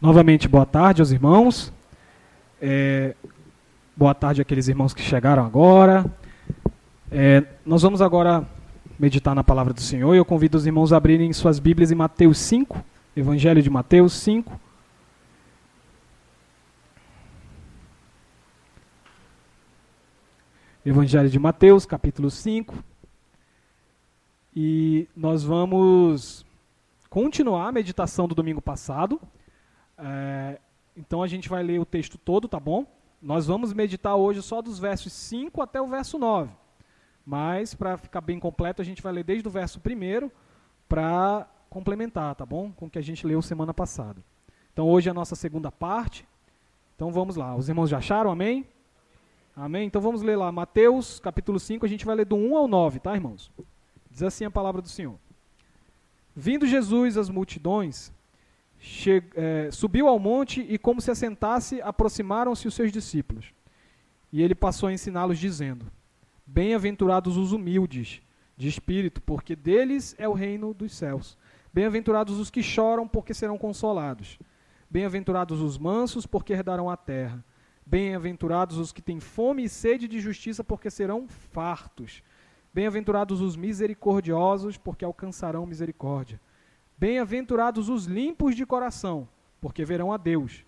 Novamente, boa tarde aos irmãos. Boa tarde àqueles irmãos que chegaram agora. Nós vamos agora meditar na palavra do Senhor. Eu convido os irmãos a abrirem suas Bíblias em Mateus 5, Evangelho de Mateus 5. Evangelho de Mateus, capítulo 5. E nós vamos continuar a meditação do domingo passado. Então a gente vai ler o texto todo, tá bom? Nós vamos meditar hoje só dos versos 5 até o verso 9. Mas, para ficar bem completo, a gente vai ler desde o verso 1 para complementar, tá bom? Com o que a gente leu semana passada. Então hoje é a nossa segunda parte. Então vamos lá. Os irmãos já acharam? Amém? Amém? Então vamos ler lá. Mateus, capítulo 5, a gente vai ler do 1 ao 9, tá, irmãos? Diz assim a palavra do Senhor. Vindo Jesus às multidões, subiu ao monte e, como se assentasse, aproximaram-se os seus discípulos. E ele passou a ensiná-los, dizendo: Bem-aventurados os humildes de espírito, porque deles é o reino dos céus. Bem-aventurados os que choram, porque serão consolados. Bem-aventurados os mansos, porque herdarão a terra. Bem-aventurados os que têm fome e sede de justiça, porque serão fartos. Bem-aventurados os misericordiosos, porque alcançarão misericórdia. Bem-aventurados os limpos de coração, porque verão a Deus.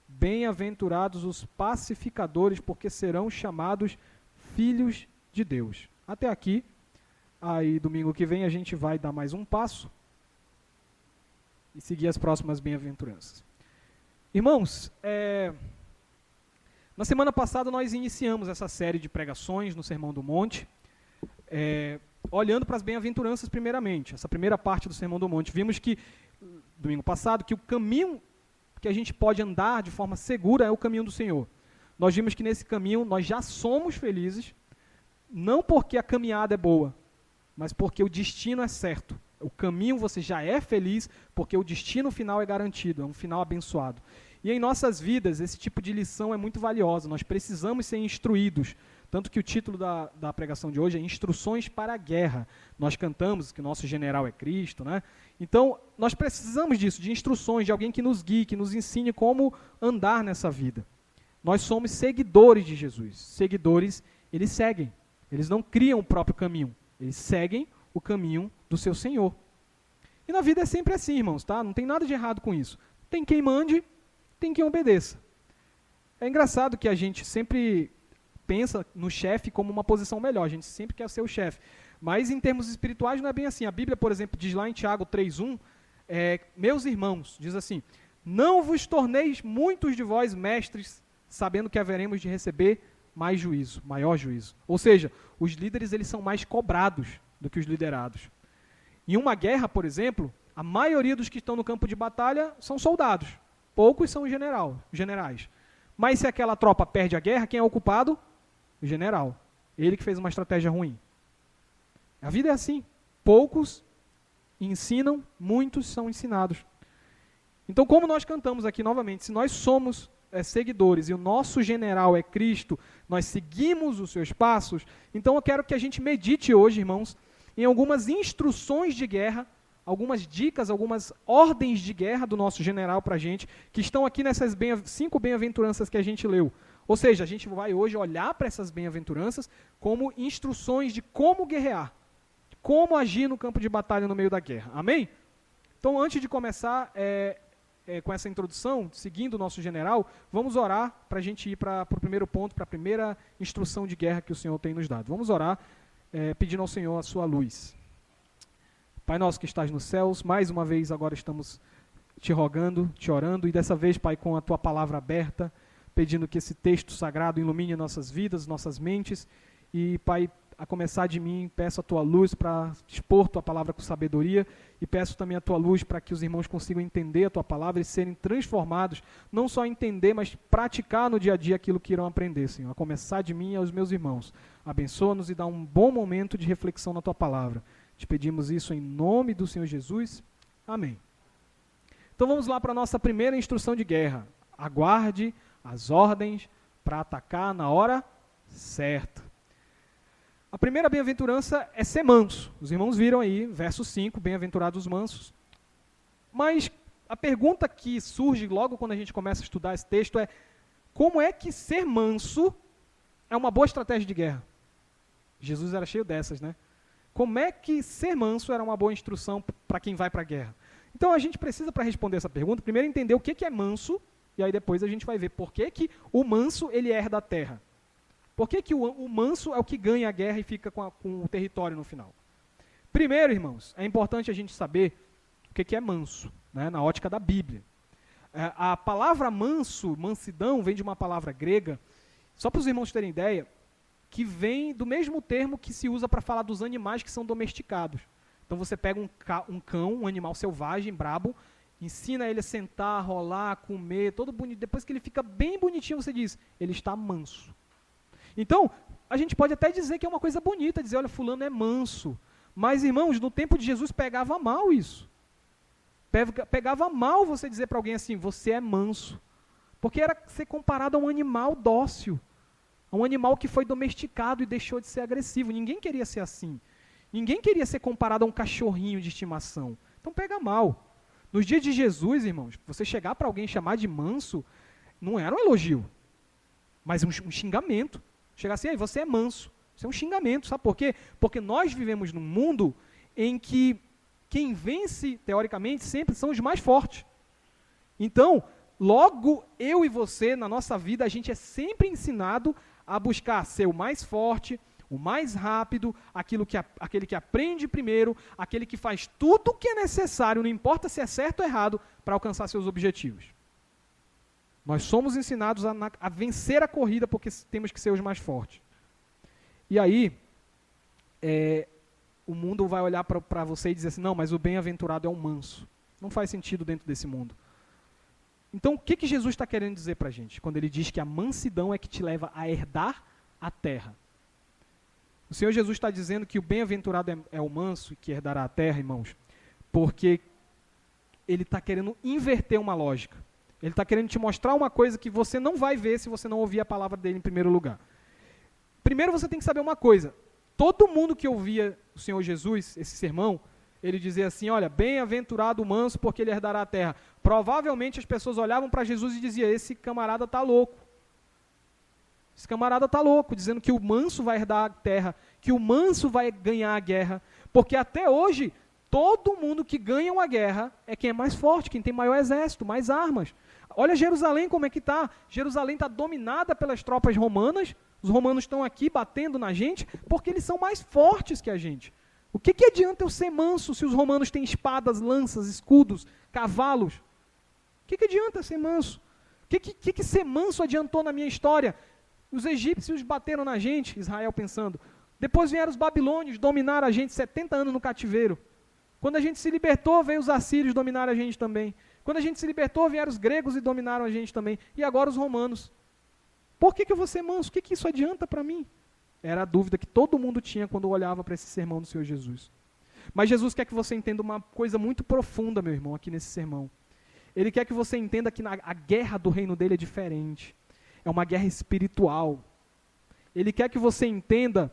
Bem-aventurados os pacificadores, porque serão chamados filhos de Deus. Até aqui. Aí domingo que vem a gente vai dar mais um passo e seguir as próximas bem-aventuranças. Irmãos, na semana passada nós iniciamos essa série de pregações no Sermão do Monte, olhando para as bem-aventuranças primeiramente, essa primeira parte do Sermão do Monte. Vimos que, domingo passado, que o caminho que a gente pode andar de forma segura é o caminho do Senhor. Nós vimos que nesse caminho nós já somos felizes, não porque a caminhada é boa, mas porque o destino é certo. O caminho você já é feliz, porque o destino final é garantido, é um final abençoado. E em nossas vidas, esse tipo de lição é muito valiosa, nós precisamos ser instruídos. Tanto que o título da pregação de hoje é Instruções para a Guerra. Nós cantamos que o nosso general é Cristo, né? Então, nós precisamos disso, de instruções, de alguém que nos guie, que nos ensine como andar nessa vida. Nós somos seguidores de Jesus. Seguidores, eles seguem. Eles não criam o próprio caminho. Eles seguem o caminho do seu Senhor. E na vida é sempre assim, irmãos, tá? Não tem nada de errado com isso. Tem quem mande, tem quem obedeça. É engraçado que a gente sempre pensa no chefe como uma posição melhor, a gente sempre quer ser o chefe. Mas em termos espirituais não é bem assim. A Bíblia, por exemplo, diz lá em Tiago 3:1, meus irmãos, diz assim, não vos torneis muitos de vós mestres, sabendo que haveremos de receber mais juízo, maior juízo. Ou seja, os líderes eles são mais cobrados do que os liderados. Em uma guerra, por exemplo, a maioria dos que estão no campo de batalha são soldados, poucos são generais. Mas se aquela tropa perde a guerra, quem é o culpado? O general. Ele que fez uma estratégia ruim. A vida é assim. Poucos ensinam, muitos são ensinados. Então, como nós cantamos aqui novamente, se nós somos seguidores e o nosso general é Cristo, nós seguimos os seus passos, então eu quero que a gente medite hoje, irmãos, em algumas instruções de guerra, algumas dicas, algumas ordens de guerra do nosso general para a gente, que estão aqui nessas 5 bem-aventuranças que a gente leu. Ou seja, a gente vai hoje olhar para essas bem-aventuranças como instruções de como guerrear, como agir no campo de batalha no meio da guerra. Amém? Então, antes de começar com essa introdução, seguindo o nosso general, vamos orar para a gente ir para o primeiro ponto, para a primeira instrução de guerra que o Senhor tem nos dado. Vamos orar, pedindo ao Senhor a sua luz. Pai nosso que estás nos céus, mais uma vez agora estamos te rogando, te orando, e dessa vez, Pai, com a tua palavra aberta, pedindo que esse texto sagrado ilumine nossas vidas, nossas mentes, e, Pai, a começar de mim, peço a tua luz para expor tua palavra com sabedoria, e peço também a tua luz para que os irmãos consigam entender a tua palavra e serem transformados, não só entender, mas praticar no dia a dia aquilo que irão aprender, Senhor, a começar de mim e aos meus irmãos. Abençoa-nos e dá um bom momento de reflexão na tua palavra. Te pedimos isso em nome do Senhor Jesus. Amém. Então vamos lá para a nossa primeira instrução de guerra. Aguarde as ordens para atacar na hora certa. A primeira bem-aventurança é ser manso. Os irmãos viram aí, verso 5, bem-aventurados os mansos. Mas a pergunta que surge logo quando a gente começa a estudar esse texto é: como é que ser manso é uma boa estratégia de guerra? Jesus era cheio dessas, né? Como é que ser manso era uma boa instrução para quem vai para a guerra? Então a gente precisa, para responder essa pergunta, primeiro entender o que é manso, e aí depois a gente vai ver por que o manso ele herda a terra. Por que o manso é o que ganha a guerra e fica com o território no final? Primeiro, irmãos, é importante a gente saber o que é manso, né, na ótica da Bíblia. A palavra manso, mansidão, vem de uma palavra grega, só para os irmãos terem ideia, que vem do mesmo termo que se usa para falar dos animais que são domesticados. Então você pega um cão, um animal selvagem, brabo, ensina ele a sentar, rolar, comer, todo bonito. Depois que ele fica bem bonitinho, você diz, ele está manso. Então, a gente pode até dizer que é uma coisa bonita, dizer, olha, fulano é manso. Mas, irmãos, no tempo de Jesus pegava mal isso. Pegava mal você dizer para alguém assim, você é manso. Porque era ser comparado a um animal dócil. A um animal que foi domesticado e deixou de ser agressivo. Ninguém queria ser assim. Ninguém queria ser comparado a um cachorrinho de estimação. Então pega mal. Nos dias de Jesus, irmãos, você chegar para alguém e chamar de manso, não era um elogio, mas um xingamento. Chegar assim, você é manso. Isso é um xingamento, sabe por quê? Porque nós vivemos num mundo em que quem vence, teoricamente, sempre são os mais fortes. Então, logo eu e você, na nossa vida, a gente é sempre ensinado a buscar ser o mais forte, o mais rápido, aquele que aprende primeiro, aquele que faz tudo o que é necessário, não importa se é certo ou errado, para alcançar seus objetivos. Nós somos ensinados a vencer a corrida porque temos que ser os mais fortes. E aí, o mundo vai olhar para você e dizer assim, não, mas o bem-aventurado é um manso. Não faz sentido dentro desse mundo. Então, o que Jesus está querendo dizer para a gente? Quando ele diz que a mansidão é que te leva a herdar a terra. O Senhor Jesus está dizendo que o bem-aventurado é o manso que herdará a terra, irmãos, porque ele está querendo inverter uma lógica. Ele está querendo te mostrar uma coisa que você não vai ver se você não ouvir a palavra dele em primeiro lugar. Primeiro você tem que saber uma coisa. Todo mundo que ouvia o Senhor Jesus, esse sermão, ele dizia assim, olha, bem-aventurado o manso porque ele herdará a terra. Provavelmente as pessoas olhavam para Jesus e diziam, esse camarada está louco. Esse camarada está louco, dizendo que o manso vai herdar a terra, que o manso vai ganhar a guerra. Porque até hoje, todo mundo que ganha uma guerra é quem é mais forte, quem tem maior exército, mais armas. Olha Jerusalém como é que está. Jerusalém está dominada pelas tropas romanas. Os romanos estão aqui batendo na gente porque eles são mais fortes que a gente. O que adianta eu ser manso se os romanos têm espadas, lanças, escudos, cavalos? O que adianta ser manso? O que ser manso adiantou na minha história? Os egípcios bateram na gente, Israel pensando. Depois vieram os babilônios, dominaram a gente 70 anos no cativeiro. Quando a gente se libertou, veio os assírios dominar a gente também. Quando a gente se libertou, vieram os gregos e dominaram a gente também. E agora os romanos. Por que eu vou ser manso? O que isso adianta para mim? Era a dúvida que todo mundo tinha quando olhava para esse sermão do Senhor Jesus. Mas Jesus quer que você entenda uma coisa muito profunda, meu irmão, aqui nesse sermão. Ele quer que você entenda que a guerra do reino dele é diferente. É uma guerra espiritual. Ele quer que você entenda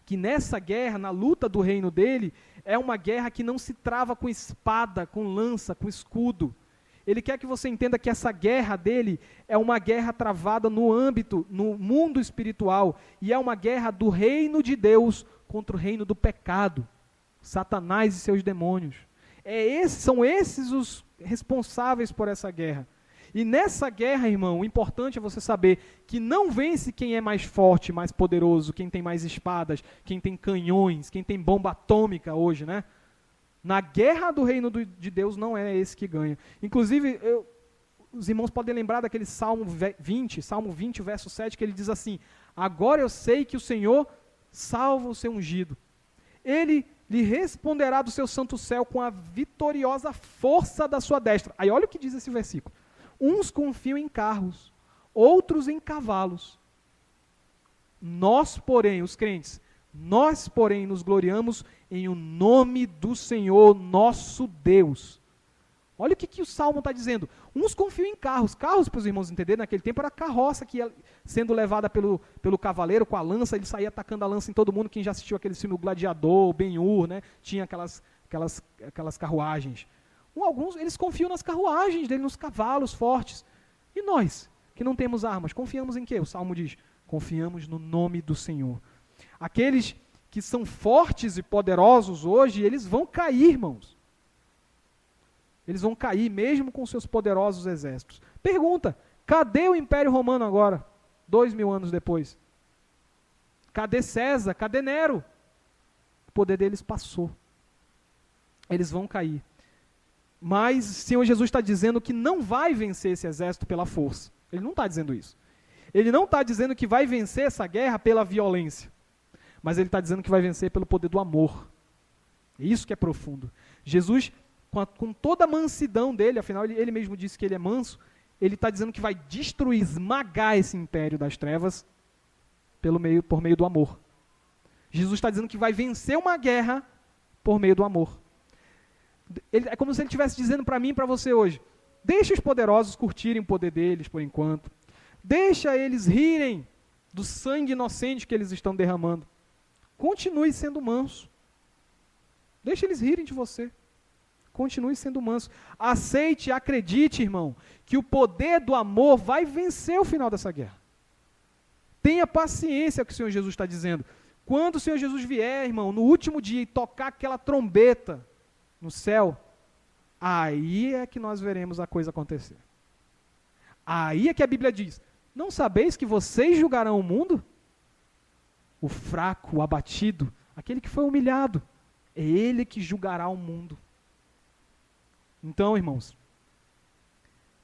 que nessa guerra, na luta do reino dele, é uma guerra que não se trava com espada, com lança, com escudo. Ele quer que você entenda que essa guerra dele é uma guerra travada no âmbito, no mundo espiritual, e é uma guerra do reino de Deus contra o reino do pecado, Satanás e seus demônios. São esses os responsáveis por essa guerra. E nessa guerra, irmão, o importante é você saber que não vence quem é mais forte, mais poderoso, quem tem mais espadas, quem tem canhões, quem tem bomba atômica hoje, né? Na guerra do reino de Deus não é esse que ganha. Inclusive, os irmãos podem lembrar daquele Salmo 20, verso 7, que ele diz assim, agora eu sei que o Senhor salva o seu ungido. Ele lhe responderá do seu santo céu com a vitoriosa força da sua destra. Aí olha o que diz esse versículo. Uns confiam em carros, outros em cavalos. Nós, porém, os crentes, nos gloriamos em o nome do Senhor nosso Deus. Olha o que o Salmo está dizendo. Uns confiam em carros. Carros, para os irmãos entenderem, naquele tempo era a carroça que ia sendo levada pelo cavaleiro com a lança, ele saía atacando a lança em todo mundo. Quem já assistiu aquele filme O Gladiador, Ben-Hur, né? Tinha aquelas carruagens. Alguns, eles confiam nas carruagens dele, nos cavalos fortes. E nós, que não temos armas, confiamos em quê? O Salmo diz, confiamos no nome do Senhor. Aqueles que são fortes e poderosos hoje, eles vão cair, irmãos. Eles vão cair mesmo com seus poderosos exércitos. Pergunta, cadê o Império Romano agora, 2000 anos depois? Cadê César? Cadê Nero? O poder deles passou. Eles vão cair. Mas o Senhor Jesus está dizendo que não vai vencer esse exército pela força. Ele não está dizendo isso. Ele não está dizendo que vai vencer essa guerra pela violência. Mas ele está dizendo que vai vencer pelo poder do amor. É isso que é profundo. Jesus, com toda a mansidão dele, afinal ele mesmo disse que ele é manso, ele está dizendo que vai destruir, esmagar esse império das trevas por meio do amor. Jesus está dizendo que vai vencer uma guerra por meio do amor. É como se ele estivesse dizendo para mim e para você hoje, deixa os poderosos curtirem o poder deles por enquanto. Deixa eles rirem do sangue inocente que eles estão derramando. Continue sendo manso. Deixa eles rirem de você. Continue sendo manso. Aceite e acredite, irmão, que o poder do amor vai vencer o final dessa guerra. Tenha paciência, é o que o Senhor Jesus está dizendo. Quando o Senhor Jesus vier, irmão, no último dia e tocar aquela trombeta no céu, aí é que nós veremos a coisa acontecer. Aí é que a Bíblia diz, não sabeis que vocês julgarão o mundo? O fraco, o abatido, aquele que foi humilhado, é ele que julgará o mundo. Então, irmãos,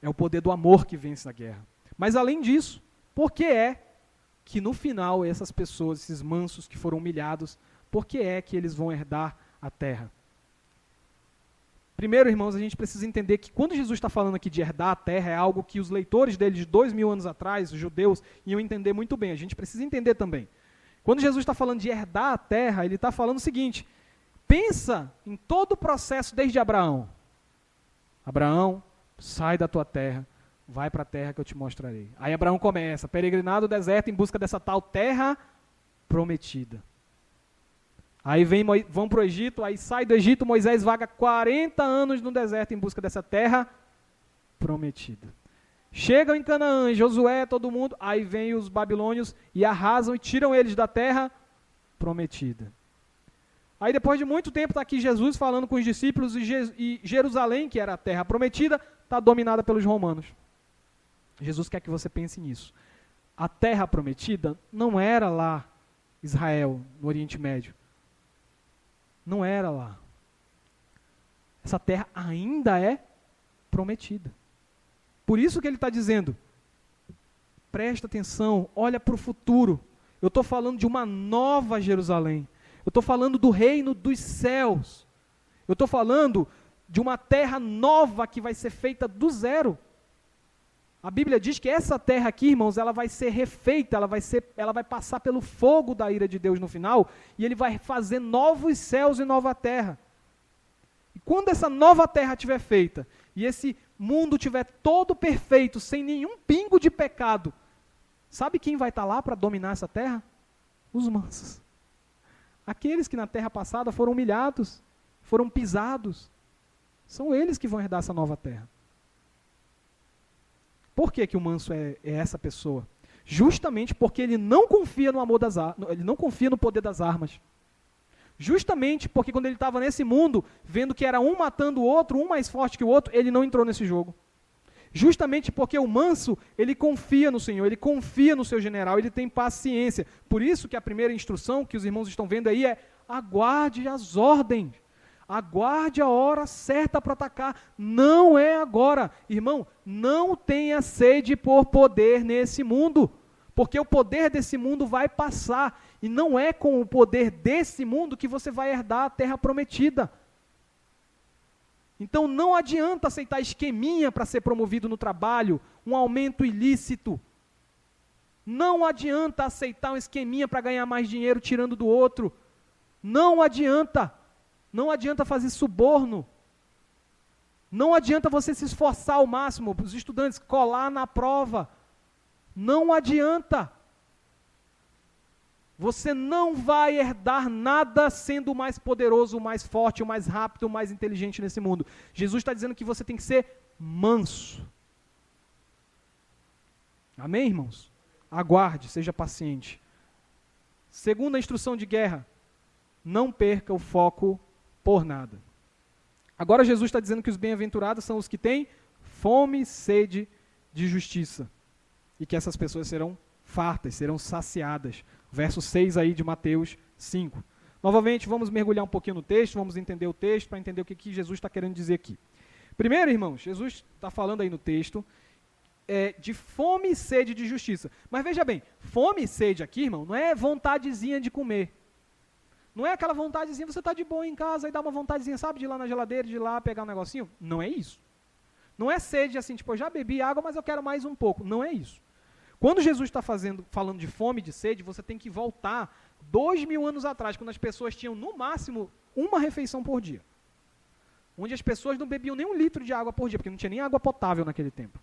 é o poder do amor que vence a guerra. Mas além disso, por que é que no final essas pessoas, esses mansos que foram humilhados, por que é que eles vão herdar a terra? Primeiro, irmãos, a gente precisa entender que quando Jesus está falando aqui de herdar a terra, é algo que os leitores dele de 2000 anos atrás, os judeus, iam entender muito bem. A gente precisa entender também. Quando Jesus está falando de herdar a terra, ele está falando o seguinte, pensa em todo o processo desde Abraão. Abraão, sai da tua terra, vai para a terra que eu te mostrarei. Aí Abraão começa, peregrinar do deserto em busca dessa tal terra prometida. Aí vão para o Egito, aí sai do Egito, Moisés vaga 40 anos no deserto em busca dessa terra prometida. Chegam em Canaã, Josué, todo mundo, aí vem os babilônios e arrasam e tiram eles da terra prometida. Aí depois de muito tempo está aqui Jesus falando com os discípulos e Jerusalém, que era a terra prometida, está dominada pelos romanos. Jesus quer que você pense nisso. A terra prometida não era lá Israel, no Oriente Médio. Não era lá. Essa terra ainda é prometida. Por isso que ele está dizendo, presta atenção, olha para o futuro. Eu estou falando de uma nova Jerusalém. Eu estou falando do reino dos céus. Eu estou falando de uma terra nova que vai ser feita do zero. A Bíblia diz que essa terra aqui, irmãos, ela vai ser refeita, ela vai passar pelo fogo da ira de Deus no final, e ele vai fazer novos céus e nova terra. E quando essa nova terra estiver feita, e esse mundo estiver todo perfeito, sem nenhum pingo de pecado, sabe quem vai estar lá para dominar essa terra? Os mansos. Aqueles que na terra passada foram humilhados, foram pisados, são eles que vão herdar essa nova terra. Por que que o manso é essa pessoa? Justamente porque ele não confia no amor ele não confia no poder das armas. Justamente porque quando ele estava nesse mundo, vendo que era um matando o outro, um mais forte que o outro, ele não entrou nesse jogo. Justamente porque o manso, ele confia no Senhor, ele confia no seu general, ele tem paciência. Por isso que a primeira instrução que os irmãos estão vendo aí é, aguarde as ordens. Aguarde a hora certa para atacar. Não é agora. Irmão, não tenha sede por poder nesse mundo. Porque o poder desse mundo vai passar. E não é com o poder desse mundo que você vai herdar a terra prometida. Então não adianta aceitar esqueminha para ser promovido no trabalho, um aumento ilícito. Não adianta aceitar um esqueminha para ganhar mais dinheiro tirando do outro. Não adianta. Não adianta fazer suborno. Não adianta você se esforçar ao máximo, os estudantes colar na prova. Não adianta. Você não vai herdar nada sendo o mais poderoso, o mais forte, o mais rápido, o mais inteligente nesse mundo. Jesus está dizendo que você tem que ser manso. Amém, irmãos? Aguarde, seja paciente. Segunda instrução de guerra, não perca o foco por nada. Agora Jesus está dizendo que os bem-aventurados são os que têm fome e sede de justiça. E que essas pessoas serão fartas, serão saciadas. Verso 6 aí de Mateus 5. Novamente, vamos mergulhar um pouquinho no texto, vamos entender o texto para entender o que Jesus está querendo dizer aqui. Primeiro, irmãos, Jesus está falando aí no texto de fome e sede de justiça. Mas veja bem, fome e sede aqui, irmão, não é vontadezinha de comer. Não é aquela vontadezinha, você está de boa em casa e dá uma vontadezinha, sabe, de ir lá na geladeira, de ir lá pegar um negocinho. Não é isso. Não é sede assim, tipo, eu já bebi água, mas eu quero mais um pouco. Não é isso. Quando Jesus está falando de fome e de sede, você tem que voltar 2000 anos atrás, quando as pessoas tinham, no máximo, uma refeição por dia. Onde as pessoas não bebiam nem 1 litro de água por dia, porque não tinha nem água potável naquele tempo.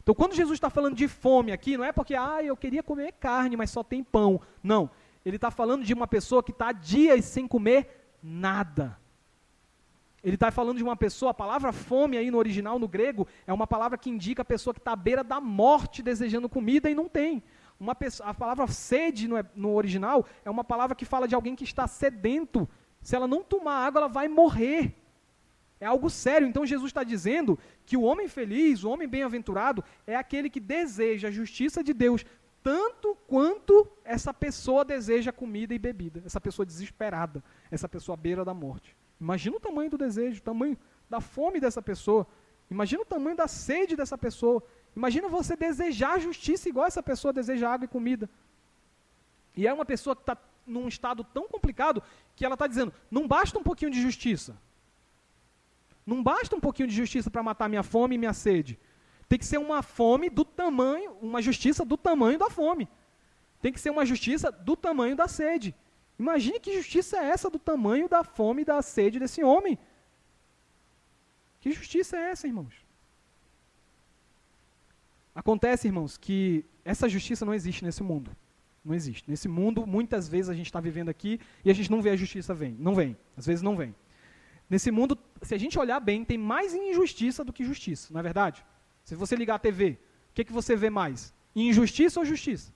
Então, quando Jesus está falando de fome aqui, não é porque, eu queria comer carne, mas só tem pão. Não. Ele está falando de uma pessoa que está há dias sem comer nada. Ele está falando de uma pessoa, a palavra fome aí no original, no grego, é uma palavra que indica a pessoa que está à beira da morte desejando comida e não tem. A palavra sede no original é uma palavra que fala de alguém que está sedento. Se ela não tomar água, ela vai morrer. É algo sério. Então Jesus está dizendo que o homem feliz, o homem bem-aventurado, é aquele que deseja a justiça de Deus tanto quanto essa pessoa deseja comida e bebida. Essa pessoa desesperada, essa pessoa à beira da morte. Imagina o tamanho do desejo, o tamanho da fome dessa pessoa. Imagina o tamanho da sede dessa pessoa. Imagina você desejar justiça igual essa pessoa deseja água e comida. E é uma pessoa que está num estado tão complicado que ela está dizendo, não basta um pouquinho de justiça. Não basta um pouquinho de justiça para matar minha fome e minha sede. Tem que ser uma fome do tamanho, uma justiça do tamanho da fome. Tem que ser uma justiça do tamanho da sede. Imagine que justiça é essa do tamanho da fome e da sede desse homem. Que justiça é essa, irmãos? Acontece, irmãos, que essa justiça não existe nesse mundo. Não existe. Nesse mundo, muitas vezes a gente está vivendo aqui e a gente não vê a justiça não vem. Às vezes não vem. Nesse mundo, se a gente olhar bem, tem mais injustiça do que justiça, não é verdade? Se você ligar a TV, o que você vê mais? Injustiça ou justiça?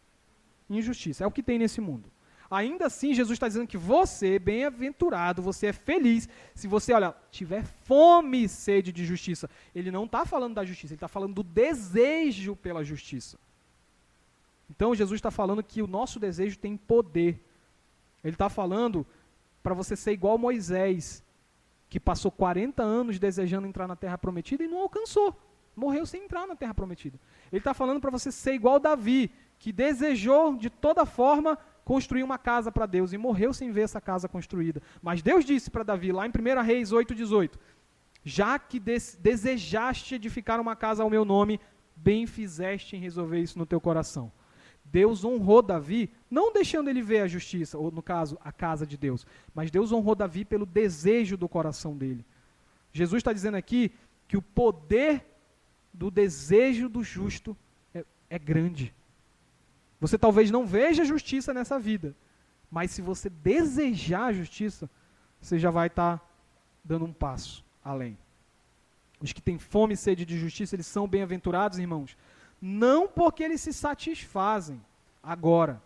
Injustiça, é o que tem nesse mundo. Ainda assim, Jesus está dizendo que você, bem-aventurado, você é feliz, se você, tiver fome e sede de justiça. Ele não está falando da justiça, ele está falando do desejo pela justiça. Então, Jesus está falando que o nosso desejo tem poder. Ele está falando para você ser igual Moisés, que passou 40 anos desejando entrar na Terra Prometida e não alcançou. Morreu sem entrar na Terra Prometida. Ele está falando para você ser igual Davi, que desejou de toda forma construir uma casa para Deus e morreu sem ver essa casa construída. Mas Deus disse para Davi, lá em 1 Reis 8:18, já que desejaste edificar uma casa ao meu nome, bem fizeste em resolver isso no teu coração. Deus honrou Davi, não deixando ele ver a justiça, ou no caso, a casa de Deus, mas Deus honrou Davi pelo desejo do coração dele. Jesus está dizendo aqui que o poder do desejo do justo é grande. Você talvez não veja justiça nessa vida, mas se você desejar a justiça, você já vai estar dando um passo além. Os que têm fome e sede de justiça, eles são bem-aventurados, irmãos, não porque eles se satisfazem agora,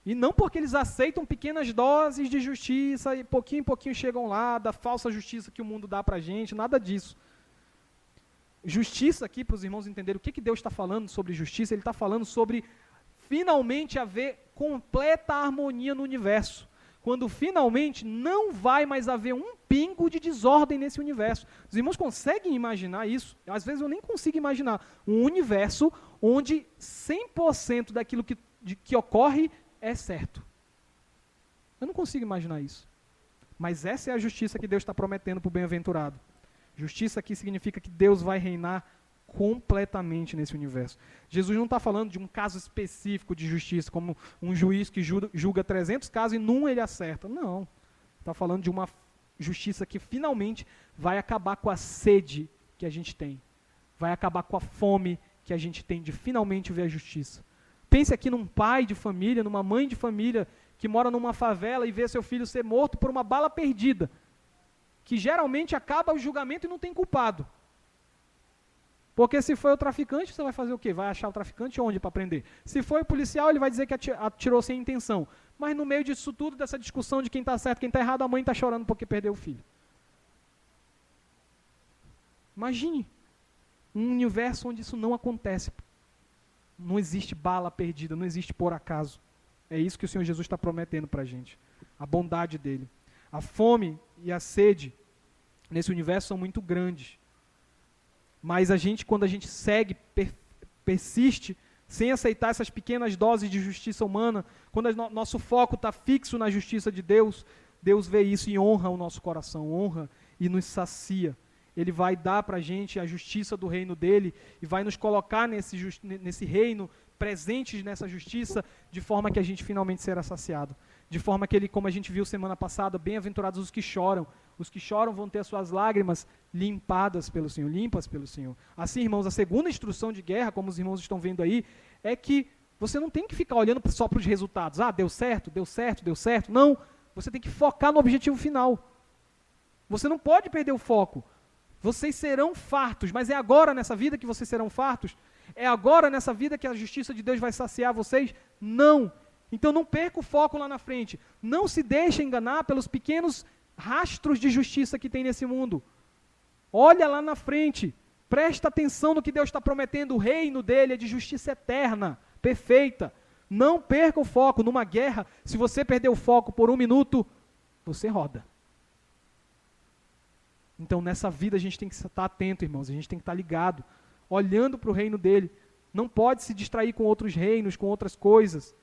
e não porque eles aceitam pequenas doses de justiça e pouquinho em pouquinho chegam lá, da falsa justiça que o mundo dá para a gente, nada disso. Justiça aqui, para os irmãos entenderem o que Deus está falando sobre justiça, Ele está falando sobre finalmente haver completa harmonia no universo. Quando finalmente não vai mais haver um pingo de desordem nesse universo. Os irmãos conseguem imaginar isso? Às vezes eu nem consigo imaginar um universo onde 100% daquilo que ocorre é certo. Eu não consigo imaginar isso. Mas essa é a justiça que Deus está prometendo para o bem-aventurado. Justiça aqui significa que Deus vai reinar completamente nesse universo. Jesus não está falando de um caso específico de justiça, como um juiz que julga 300 casos e num ele acerta. Não. Está falando de uma justiça que finalmente vai acabar com a sede que a gente tem. Vai acabar com a fome que a gente tem de finalmente ver a justiça. Pense aqui num pai de família, numa mãe de família que mora numa favela e vê seu filho ser morto por uma bala perdida, que geralmente acaba o julgamento e não tem culpado. Porque se foi o traficante, você vai fazer o quê? Vai achar o traficante onde para prender? Se foi o policial, ele vai dizer que atirou sem intenção. Mas no meio disso tudo, dessa discussão de quem está certo, quem está errado, a mãe está chorando porque perdeu o filho. Imagine um universo onde isso não acontece. Não existe bala perdida, não existe por acaso. É isso que o Senhor Jesus está prometendo para a gente. A bondade dele. A fome e a sede nesse universo são muito grandes. Mas quando a gente segue, persiste, sem aceitar essas pequenas doses de justiça humana, quando nosso foco está fixo na justiça de Deus, Deus vê isso e honra o nosso coração, honra e nos sacia. Ele vai dar para a gente a justiça do reino dele e vai nos colocar nesse reino, presentes nessa justiça, de forma que a gente finalmente será saciado. De forma que ele, como a gente viu semana passada, bem-aventurados os que choram. Os que choram vão ter as suas lágrimas limpas pelo Senhor. Assim, irmãos, a segunda instrução de guerra, como os irmãos estão vendo aí, é que você não tem que ficar olhando só para os resultados. Ah, deu certo, deu certo, deu certo. Não, você tem que focar no objetivo final. Você não pode perder o foco. Vocês serão fartos, mas é agora nessa vida que vocês serão fartos? É agora nessa vida que a justiça de Deus vai saciar vocês? Não. Então não perca o foco lá na frente. Não se deixe enganar pelos pequenos rastros de justiça que tem nesse mundo. Olha lá na frente. Presta atenção no que Deus está prometendo. O reino dele é de justiça eterna, perfeita. Não perca o foco. Numa guerra, se você perder o foco por 1 minuto, você roda. Então nessa vida a gente tem que estar atento, irmãos. A gente tem que estar ligado, olhando para o reino dele. Não pode se distrair com outros reinos, com outras coisas.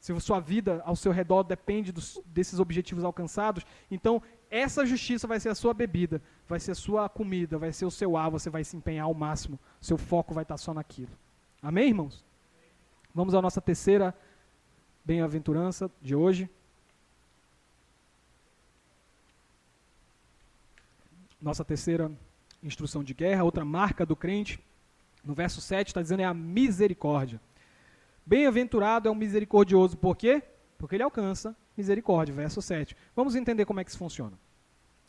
Se a sua vida ao seu redor depende desses objetivos alcançados, então essa justiça vai ser a sua bebida, vai ser a sua comida, vai ser o seu ar, você vai se empenhar ao máximo, seu foco vai estar só naquilo. Amém, irmãos? Vamos à nossa terceira bem-aventurança de hoje. Nossa terceira instrução de guerra, outra marca do crente, no verso 7 está dizendo é a misericórdia. Bem-aventurado é o misericordioso, por quê? Porque ele alcança misericórdia, verso 7. Vamos entender como é que isso funciona.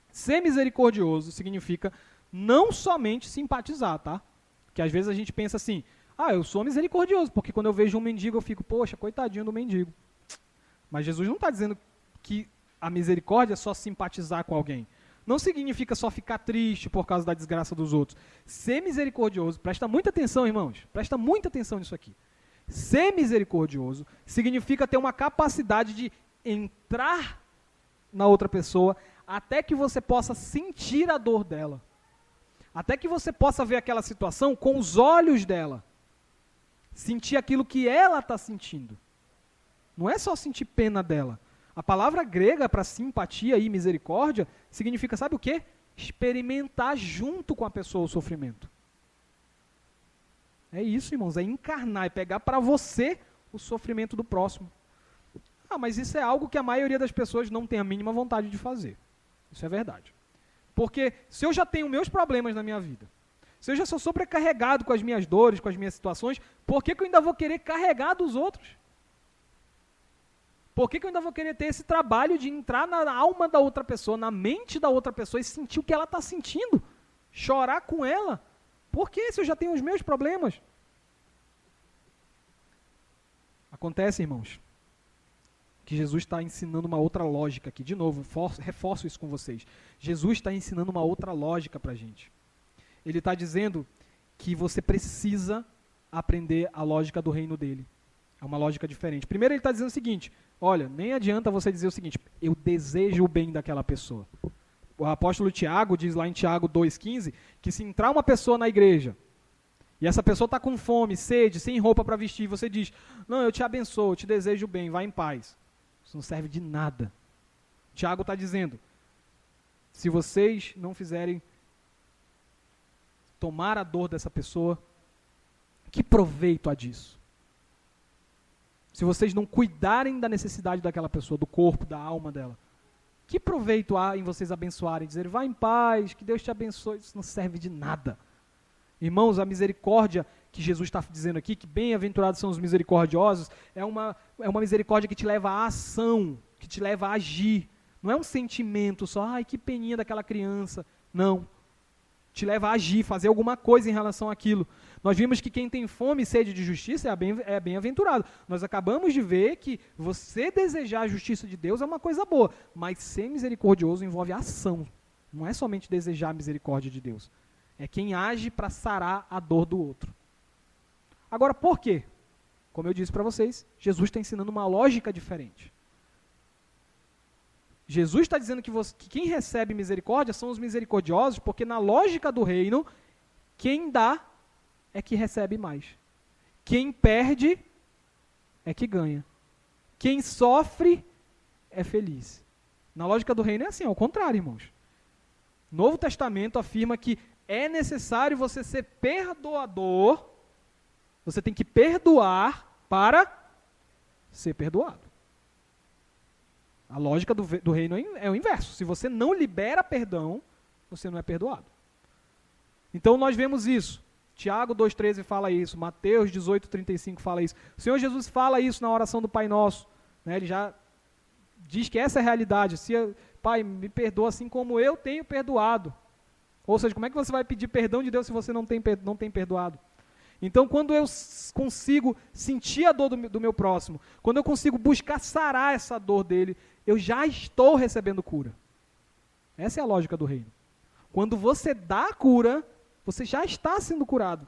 Ser misericordioso significa não somente simpatizar, tá? Porque às vezes a gente pensa assim, eu sou misericordioso, porque quando eu vejo um mendigo eu fico, poxa, coitadinho do mendigo. Mas Jesus não está dizendo que a misericórdia é só simpatizar com alguém. Não significa só ficar triste por causa da desgraça dos outros. Ser misericordioso, presta muita atenção, irmãos, presta muita atenção nisso aqui. Ser misericordioso significa ter uma capacidade de entrar na outra pessoa até que você possa sentir a dor dela. Até que você possa ver aquela situação com os olhos dela. Sentir aquilo que ela está sentindo. Não é só sentir pena dela. A palavra grega para simpatia e misericórdia significa, sabe o quê? Experimentar junto com a pessoa o sofrimento. É isso, irmãos, é encarnar, é pegar para você o sofrimento do próximo. Mas isso é algo que a maioria das pessoas não tem a mínima vontade de fazer. Isso é verdade. Porque se eu já tenho meus problemas na minha vida, se eu já sou sobrecarregado com as minhas dores, com as minhas situações, por que eu ainda vou querer carregar dos outros? Por que eu ainda vou querer ter esse trabalho de entrar na alma da outra pessoa, na mente da outra pessoa e sentir o que ela está sentindo? Chorar com ela? Por que se eu já tenho os meus problemas? Acontece, irmãos, que Jesus está ensinando uma outra lógica aqui. De novo, reforço isso com vocês. Jesus está ensinando uma outra lógica para a gente. Ele está dizendo que você precisa aprender a lógica do reino dele. É uma lógica diferente. Primeiro ele está dizendo o seguinte, olha, nem adianta você dizer o seguinte, eu desejo o bem daquela pessoa. O apóstolo Tiago diz lá em Tiago 2,15, que se entrar uma pessoa na igreja, e essa pessoa está com fome, sede, sem roupa para vestir, você diz, não, eu te abençoo, eu te desejo o bem, vá em paz. Isso não serve de nada. Tiago está dizendo, se vocês não fizerem tomar a dor dessa pessoa, que proveito há disso? Se vocês não cuidarem da necessidade daquela pessoa, do corpo, da alma dela, que proveito há em vocês abençoarem, dizer, vá em paz, que Deus te abençoe, isso não serve de nada. Irmãos, a misericórdia que Jesus está dizendo aqui, que bem-aventurados são os misericordiosos, é uma misericórdia que te leva à ação, que te leva a agir. Não é um sentimento só, ai, que peninha daquela criança. Não. Te leva a agir, fazer alguma coisa em relação àquilo. Nós vimos que quem tem fome e sede de justiça é bem-aventurado. Nós acabamos de ver que você desejar a justiça de Deus é uma coisa boa, mas ser misericordioso envolve ação. Não é somente desejar a misericórdia de Deus. É quem age para sarar a dor do outro. Agora, por quê? Como eu disse para vocês, Jesus está ensinando uma lógica diferente. Jesus está dizendo que quem recebe misericórdia são os misericordiosos, porque na lógica do reino, quem dá é que recebe mais. Quem perde é que ganha. Quem sofre é feliz. Na lógica do reino é assim, ao contrário, irmãos. O Novo Testamento afirma que é necessário você ser perdoador, você tem que perdoar para ser perdoado. A lógica do reino é o inverso. Se você não libera perdão, você não é perdoado. Então nós vemos isso. Tiago 2,13 fala isso. Mateus 18,35 fala isso. O Senhor Jesus fala isso na oração do Pai Nosso. Né? Ele já diz que essa é a realidade. Pai, me perdoa assim como eu tenho perdoado. Ou seja, como é que você vai pedir perdão de Deus se você não tem perdoado? Então, quando eu consigo sentir a dor do meu próximo, quando eu consigo buscar sarar essa dor dele, eu já estou recebendo cura. Essa é a lógica do reino. Quando você dá a cura, você já está sendo curado.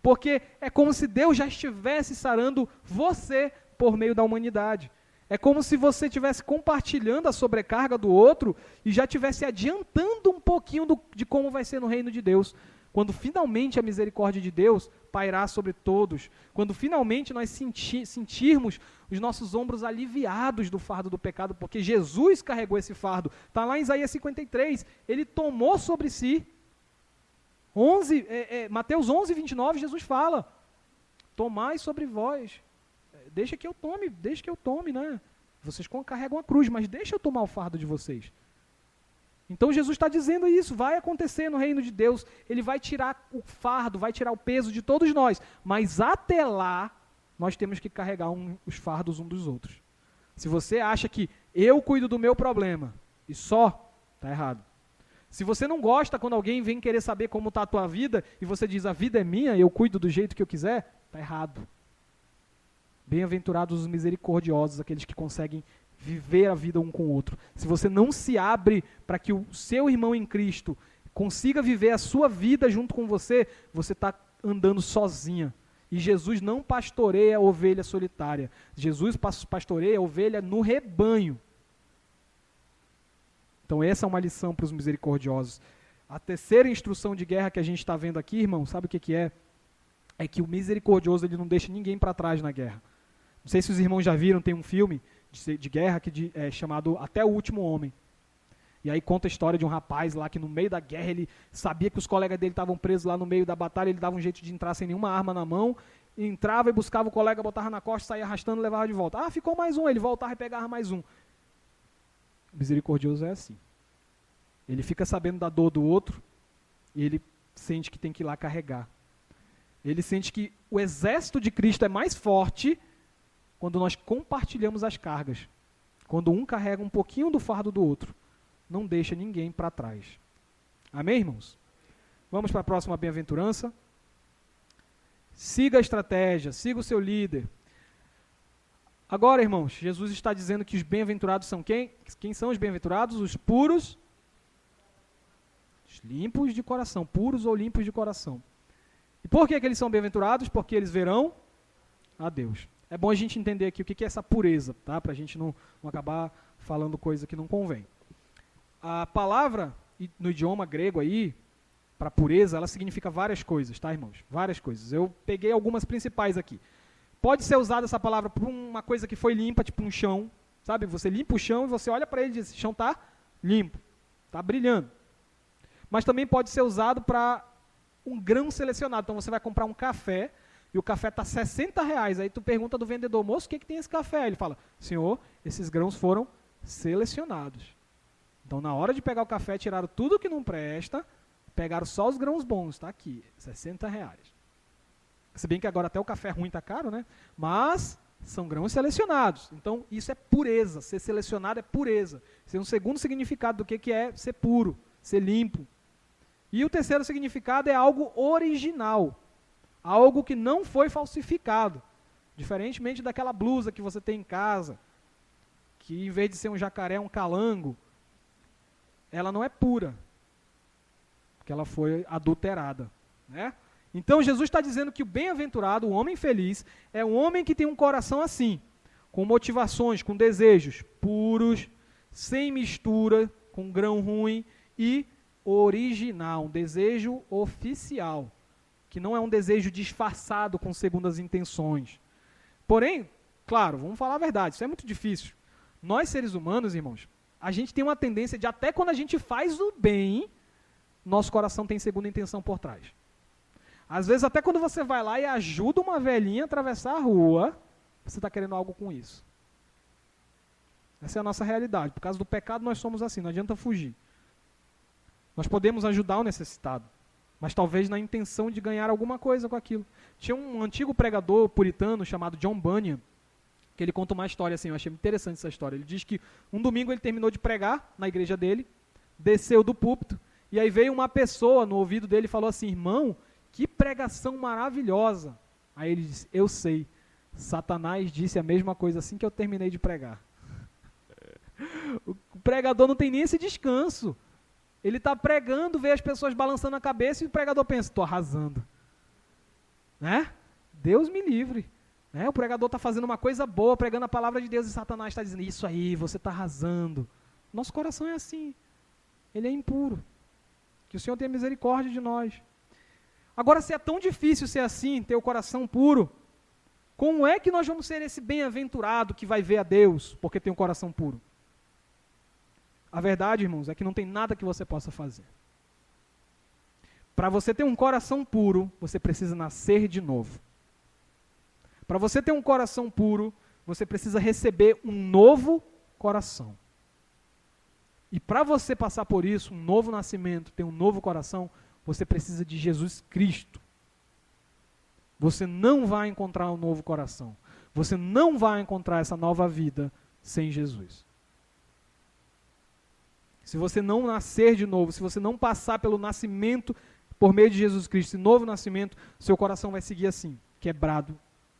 Porque é como se Deus já estivesse sarando você por meio da humanidade. É como se você estivesse compartilhando a sobrecarga do outro e já estivesse adiantando um pouquinho de como vai ser no reino de Deus. Quando finalmente a misericórdia de Deus pairar sobre todos, quando finalmente nós sentirmos os nossos ombros aliviados do fardo do pecado, porque Jesus carregou esse fardo. Está lá em Isaías 53, ele tomou sobre si. Mateus 11, 29, Jesus fala, tomai sobre vós, deixa que eu tome, né? Vocês carregam a cruz, mas deixa eu tomar o fardo de vocês. Então Jesus está dizendo isso, vai acontecer no reino de Deus, ele vai tirar o fardo, vai tirar o peso de todos nós, mas até lá, nós temos que carregar os fardos uns dos outros. Se você acha que eu cuido do meu problema, e só, está errado. Se você não gosta quando alguém vem querer saber como está a tua vida, e você diz, a vida é minha, eu cuido do jeito que eu quiser, está errado. Bem-aventurados os misericordiosos, aqueles que conseguem viver a vida um com o outro. Se você não se abre para que o seu irmão em Cristo consiga viver a sua vida junto com você, você está andando sozinha. E Jesus não pastoreia a ovelha solitária. Jesus pastoreia a ovelha no rebanho. Então essa é uma lição para os misericordiosos. A terceira instrução de guerra que a gente está vendo aqui, irmão, sabe o que é? É que o misericordioso ele não deixa ninguém para trás na guerra. Não sei se os irmãos já viram, tem um filme de guerra que é chamado Até o Último Homem. E aí conta a história de um rapaz lá que no meio da guerra ele sabia que os colegas dele estavam presos lá no meio da batalha, ele dava um jeito de entrar sem nenhuma arma na mão, entrava e buscava o colega, botava na costa, saía arrastando e levava de volta. Ah, ficou mais um, ele voltava e pegava mais um. O misericordioso é assim. Ele fica sabendo da dor do outro e ele sente que tem que ir lá carregar. Ele sente que o exército de Cristo é mais forte quando nós compartilhamos as cargas. Quando um carrega um pouquinho do fardo do outro. Não deixa ninguém para trás. Amém, irmãos? Vamos para a próxima bem-aventurança. Siga a estratégia, siga o seu líder. Agora, irmãos, Jesus está dizendo que os bem-aventurados são quem? Quem são os bem-aventurados? Os puros, os limpos de coração, puros ou limpos de coração. E por que eles são bem-aventurados? Porque eles verão a Deus. É bom a gente entender aqui o que é essa pureza, tá? Para a gente não acabar falando coisa que não convém. A palavra no idioma grego aí, para pureza, ela significa várias coisas, tá, irmãos? Várias coisas. Eu peguei algumas principais aqui. Pode ser usada essa palavra para uma coisa que foi limpa, tipo um chão, sabe? Você limpa o chão e você olha para ele e diz, esse chão está limpo, está brilhando. Mas também pode ser usado para um grão selecionado. Então você vai comprar um café e o café está R$60. Aí tu pergunta do vendedor, moço, o que tem esse café? Ele fala, senhor, esses grãos foram selecionados. Então na hora de pegar o café, tiraram tudo que não presta, pegaram só os grãos bons, está aqui, R$60. Se bem que agora até o café ruim está caro, né? Mas são grãos selecionados. Então, isso é pureza. Ser selecionado é pureza. Esse é um segundo significado do que é ser puro, ser limpo. E o terceiro significado é algo original. Algo que não foi falsificado. Diferentemente daquela blusa que você tem em casa, que em vez de ser um jacaré, é um calango, ela não é pura, porque ela foi adulterada, né? Então Jesus está dizendo que o bem-aventurado, o homem feliz, é um homem que tem um coração assim, com motivações, com desejos puros, sem mistura, com grão ruim e original, um desejo oficial, que não é um desejo disfarçado com segundas intenções. Porém, claro, vamos falar a verdade, isso é muito difícil. Nós, seres humanos, irmãos, a gente tem uma tendência de, até quando a gente faz o bem, nosso coração tem segunda intenção por trás. Às vezes, até quando você vai lá e ajuda uma velhinha a atravessar a rua, você está querendo algo com isso. Essa é a nossa realidade. Por causa do pecado, nós somos assim, não adianta fugir. Nós podemos ajudar o necessitado, mas talvez na intenção de ganhar alguma coisa com aquilo. Tinha um antigo pregador puritano chamado John Bunyan, que ele conta uma história assim, eu achei interessante essa história. Ele diz que um domingo ele terminou de pregar na igreja dele, desceu do púlpito, e aí veio uma pessoa no ouvido dele e falou assim: irmão, que pregação maravilhosa. Aí ele disse: eu sei, Satanás disse a mesma coisa assim que eu terminei de pregar. O pregador não tem nem esse descanso. Ele está pregando, vê as pessoas balançando a cabeça e o pregador pensa: estou arrasando. Né? Deus me livre. Né? O pregador está fazendo uma coisa boa, pregando a palavra de Deus, e Satanás está dizendo: isso aí, você está arrasando. Nosso coração é assim. Ele é impuro. Que o Senhor tenha misericórdia de nós. Agora, se é tão difícil ser assim, ter o coração puro, como é que nós vamos ser esse bem-aventurado que vai ver a Deus porque tem um coração puro? A verdade, irmãos, é que não tem nada que você possa fazer. Para você ter um coração puro, você precisa nascer de novo. Para você ter um coração puro, você precisa receber um novo coração. E para você passar por isso, um novo nascimento, ter um novo coração, você precisa de Jesus Cristo. Você não vai encontrar um novo coração. Você não vai encontrar essa nova vida sem Jesus. Se você não nascer de novo, se você não passar pelo nascimento por meio de Jesus Cristo, esse novo nascimento, seu coração vai seguir assim, quebrado,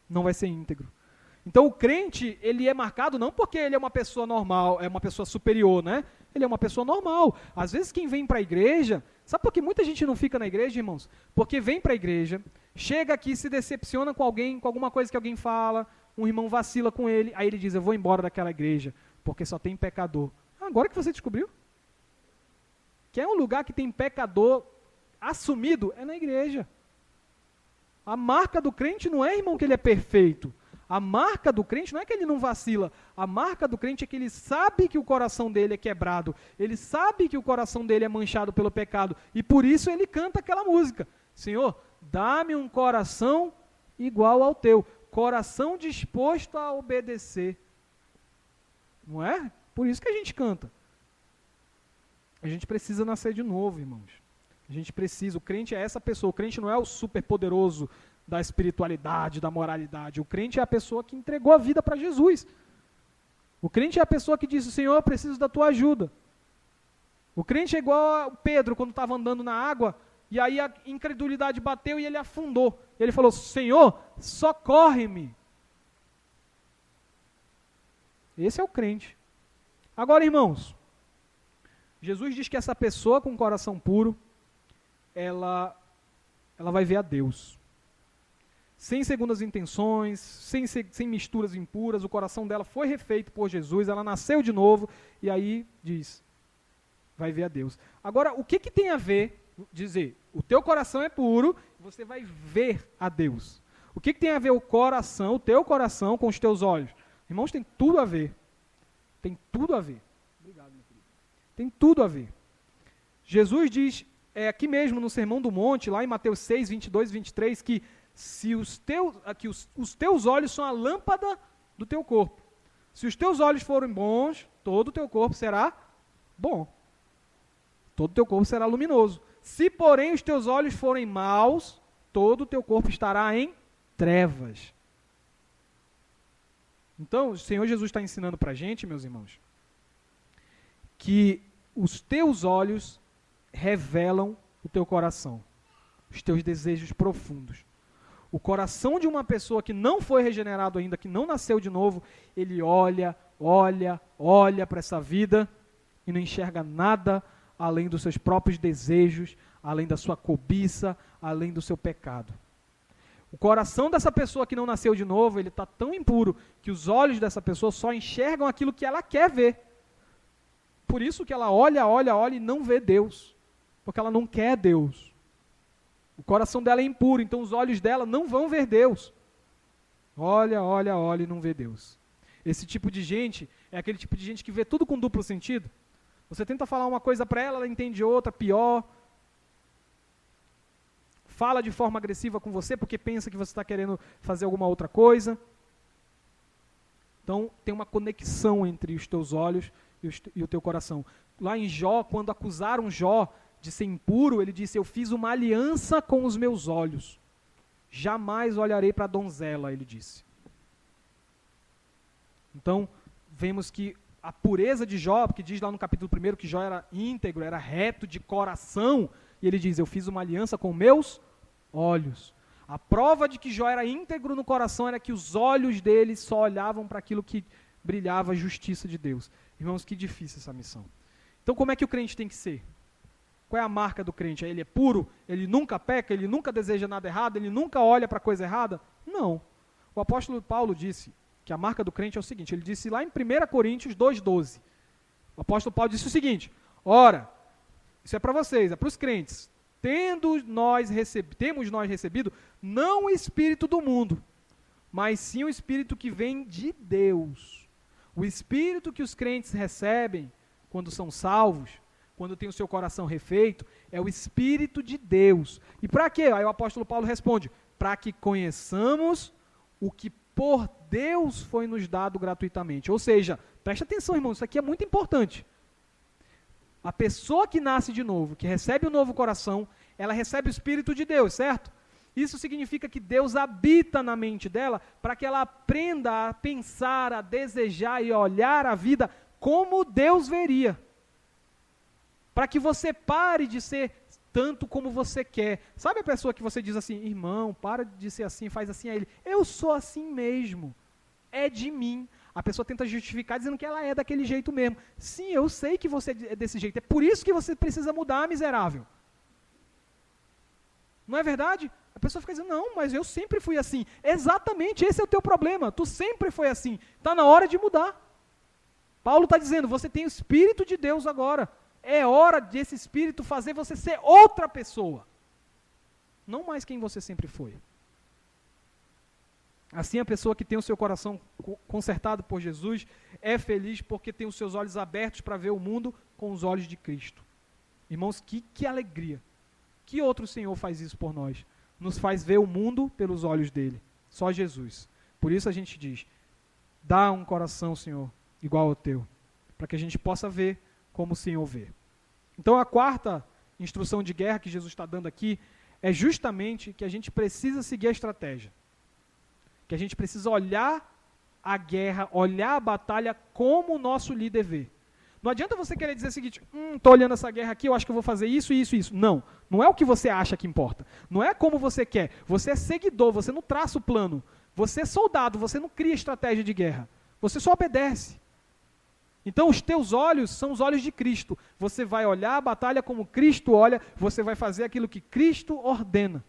não vai ser íntegro. Então o crente, ele é marcado não porque ele é uma pessoa normal, é uma pessoa superior, né? Ele é uma pessoa normal. Às vezes quem vem para a igreja, sabe por que muita gente não fica na igreja, irmãos? Porque vem para a igreja, chega aqui, se decepciona com alguém, com alguma coisa que alguém fala, um irmão vacila com ele, aí ele diz: eu vou embora daquela igreja, porque só tem pecador. Agora que você descobriu? Que é um lugar que tem pecador assumido, é na igreja. A marca do crente não é, irmão, que ele é perfeito. A marca do crente não é que ele não vacila. A marca do crente é que ele sabe que o coração dele é quebrado. Ele sabe que o coração dele é manchado pelo pecado. E por isso ele canta aquela música: Senhor, dá-me um coração igual ao teu. Coração disposto a obedecer. Não é? Por isso que a gente canta. A gente precisa nascer de novo, irmãos. A gente precisa. O crente é essa pessoa. O crente não é o superpoderoso da espiritualidade, da moralidade. O crente é a pessoa que entregou a vida para Jesus. O crente é a pessoa que disse: Senhor, eu preciso da tua ajuda. O crente é igual a Pedro, quando estava andando na água, e aí a incredulidade bateu e ele afundou. Ele falou: Senhor, socorre-me. Esse é o crente. Agora, irmãos, Jesus diz que essa pessoa com coração puro, ela vai ver a Deus. Sem segundas intenções, sem misturas impuras, o coração dela foi refeito por Jesus, ela nasceu de novo, e aí diz, vai ver a Deus. Agora, o que tem a ver, dizer, o teu coração é puro, você vai ver a Deus. O que tem a ver o teu coração com os teus olhos? Irmãos, tem tudo a ver. Tem tudo a ver. Obrigado, meu querido. Tem tudo a ver. Jesus diz, aqui mesmo no Sermão do Monte, lá em Mateus 6, 22 e 23, que se os teus olhos são a lâmpada do teu corpo. Se os teus olhos forem bons, todo o teu corpo será bom. Todo o teu corpo será luminoso. Se, porém, os teus olhos forem maus, todo o teu corpo estará em trevas. Então, o Senhor Jesus está ensinando para a gente, meus irmãos, que os teus olhos revelam o teu coração, os teus desejos profundos. O coração de uma pessoa que não foi regenerado ainda, que não nasceu de novo, ele olha para essa vida e não enxerga nada além dos seus próprios desejos, além da sua cobiça, além do seu pecado. O coração dessa pessoa que não nasceu de novo, ele está tão impuro que os olhos dessa pessoa só enxergam aquilo que ela quer ver. Por isso que ela olha e não vê Deus, porque ela não quer Deus. O coração dela é impuro, então os olhos dela não vão ver Deus. Olha e não vê Deus. Esse tipo de gente é aquele tipo de gente que vê tudo com duplo sentido. Você tenta falar uma coisa para ela entende outra, pior. Fala de forma agressiva com você porque pensa que você está querendo fazer alguma outra coisa. Então, tem uma conexão entre os teus olhos e o teu coração. Lá em Jó, quando acusaram Jó de ser impuro, ele disse, eu fiz uma aliança com os meus olhos. Jamais olharei para a donzela, ele disse. Então, vemos que a pureza de Jó, porque diz lá no capítulo 1 que Jó era íntegro, era reto de coração, e ele diz, eu fiz uma aliança com meus olhos. A prova de que Jó era íntegro no coração era que os olhos dele só olhavam para aquilo que brilhava a justiça de Deus. Irmãos, que difícil essa missão. Então, como é que o crente tem que ser? Qual é a marca do crente? Ele é puro? Ele nunca peca? Ele nunca deseja nada errado? Ele nunca olha para coisa errada? Não. O apóstolo Paulo disse que a marca do crente é o seguinte, ele disse lá em 1 Coríntios 2,12. O apóstolo Paulo disse o seguinte, ora, isso é para vocês, é para os crentes, temos nós recebido não o espírito do mundo, mas sim o espírito que vem de Deus. O espírito que os crentes recebem quando são salvos, quando tem o seu coração refeito, é o Espírito de Deus. E para quê? Aí o apóstolo Paulo responde, para que conheçamos o que por Deus foi nos dado gratuitamente. Ou seja, preste atenção, irmão, isso aqui é muito importante. A pessoa que nasce de novo, que recebe o novo coração, ela recebe o Espírito de Deus, certo? Isso significa que Deus habita na mente dela para que ela aprenda a pensar, a desejar e a olhar a vida como Deus veria. Para que você pare de ser tanto como você quer. Sabe a pessoa que você diz assim, irmão, para de ser assim, faz assim a ele. Eu sou assim mesmo. É de mim. A pessoa tenta justificar dizendo que ela é daquele jeito mesmo. Sim, eu sei que você é desse jeito. É por isso que você precisa mudar, miserável. Não é verdade? A pessoa fica dizendo, não, mas eu sempre fui assim. Exatamente, esse é o teu problema. Tu sempre foi assim. Está na hora de mudar. Paulo está dizendo, você tem o Espírito de Deus agora. É hora desse Espírito fazer você ser outra pessoa. Não mais quem você sempre foi. Assim, a pessoa que tem o seu coração consertado por Jesus é feliz porque tem os seus olhos abertos para ver o mundo com os olhos de Cristo. Irmãos, que alegria. Que outro Senhor faz isso por nós? Nos faz ver o mundo pelos olhos dele. Só Jesus. Por isso a gente diz, dá um coração, Senhor, igual ao teu, para que a gente possa ver como o Senhor vê. Então a quarta instrução de guerra que Jesus está dando aqui é justamente que a gente precisa seguir a estratégia. Que a gente precisa olhar a guerra, olhar a batalha como o nosso líder vê. Não adianta você querer dizer o seguinte, estou olhando essa guerra aqui, eu acho que eu vou fazer isso, isso, isso. Não, não é o que você acha que importa. Não é como você quer. Você é seguidor, você não traça o plano. Você é soldado, você não cria estratégia de guerra. Você só obedece. Então os teus olhos são os olhos de Cristo. Você vai olhar a batalha como Cristo olha, você vai fazer aquilo que Cristo ordena.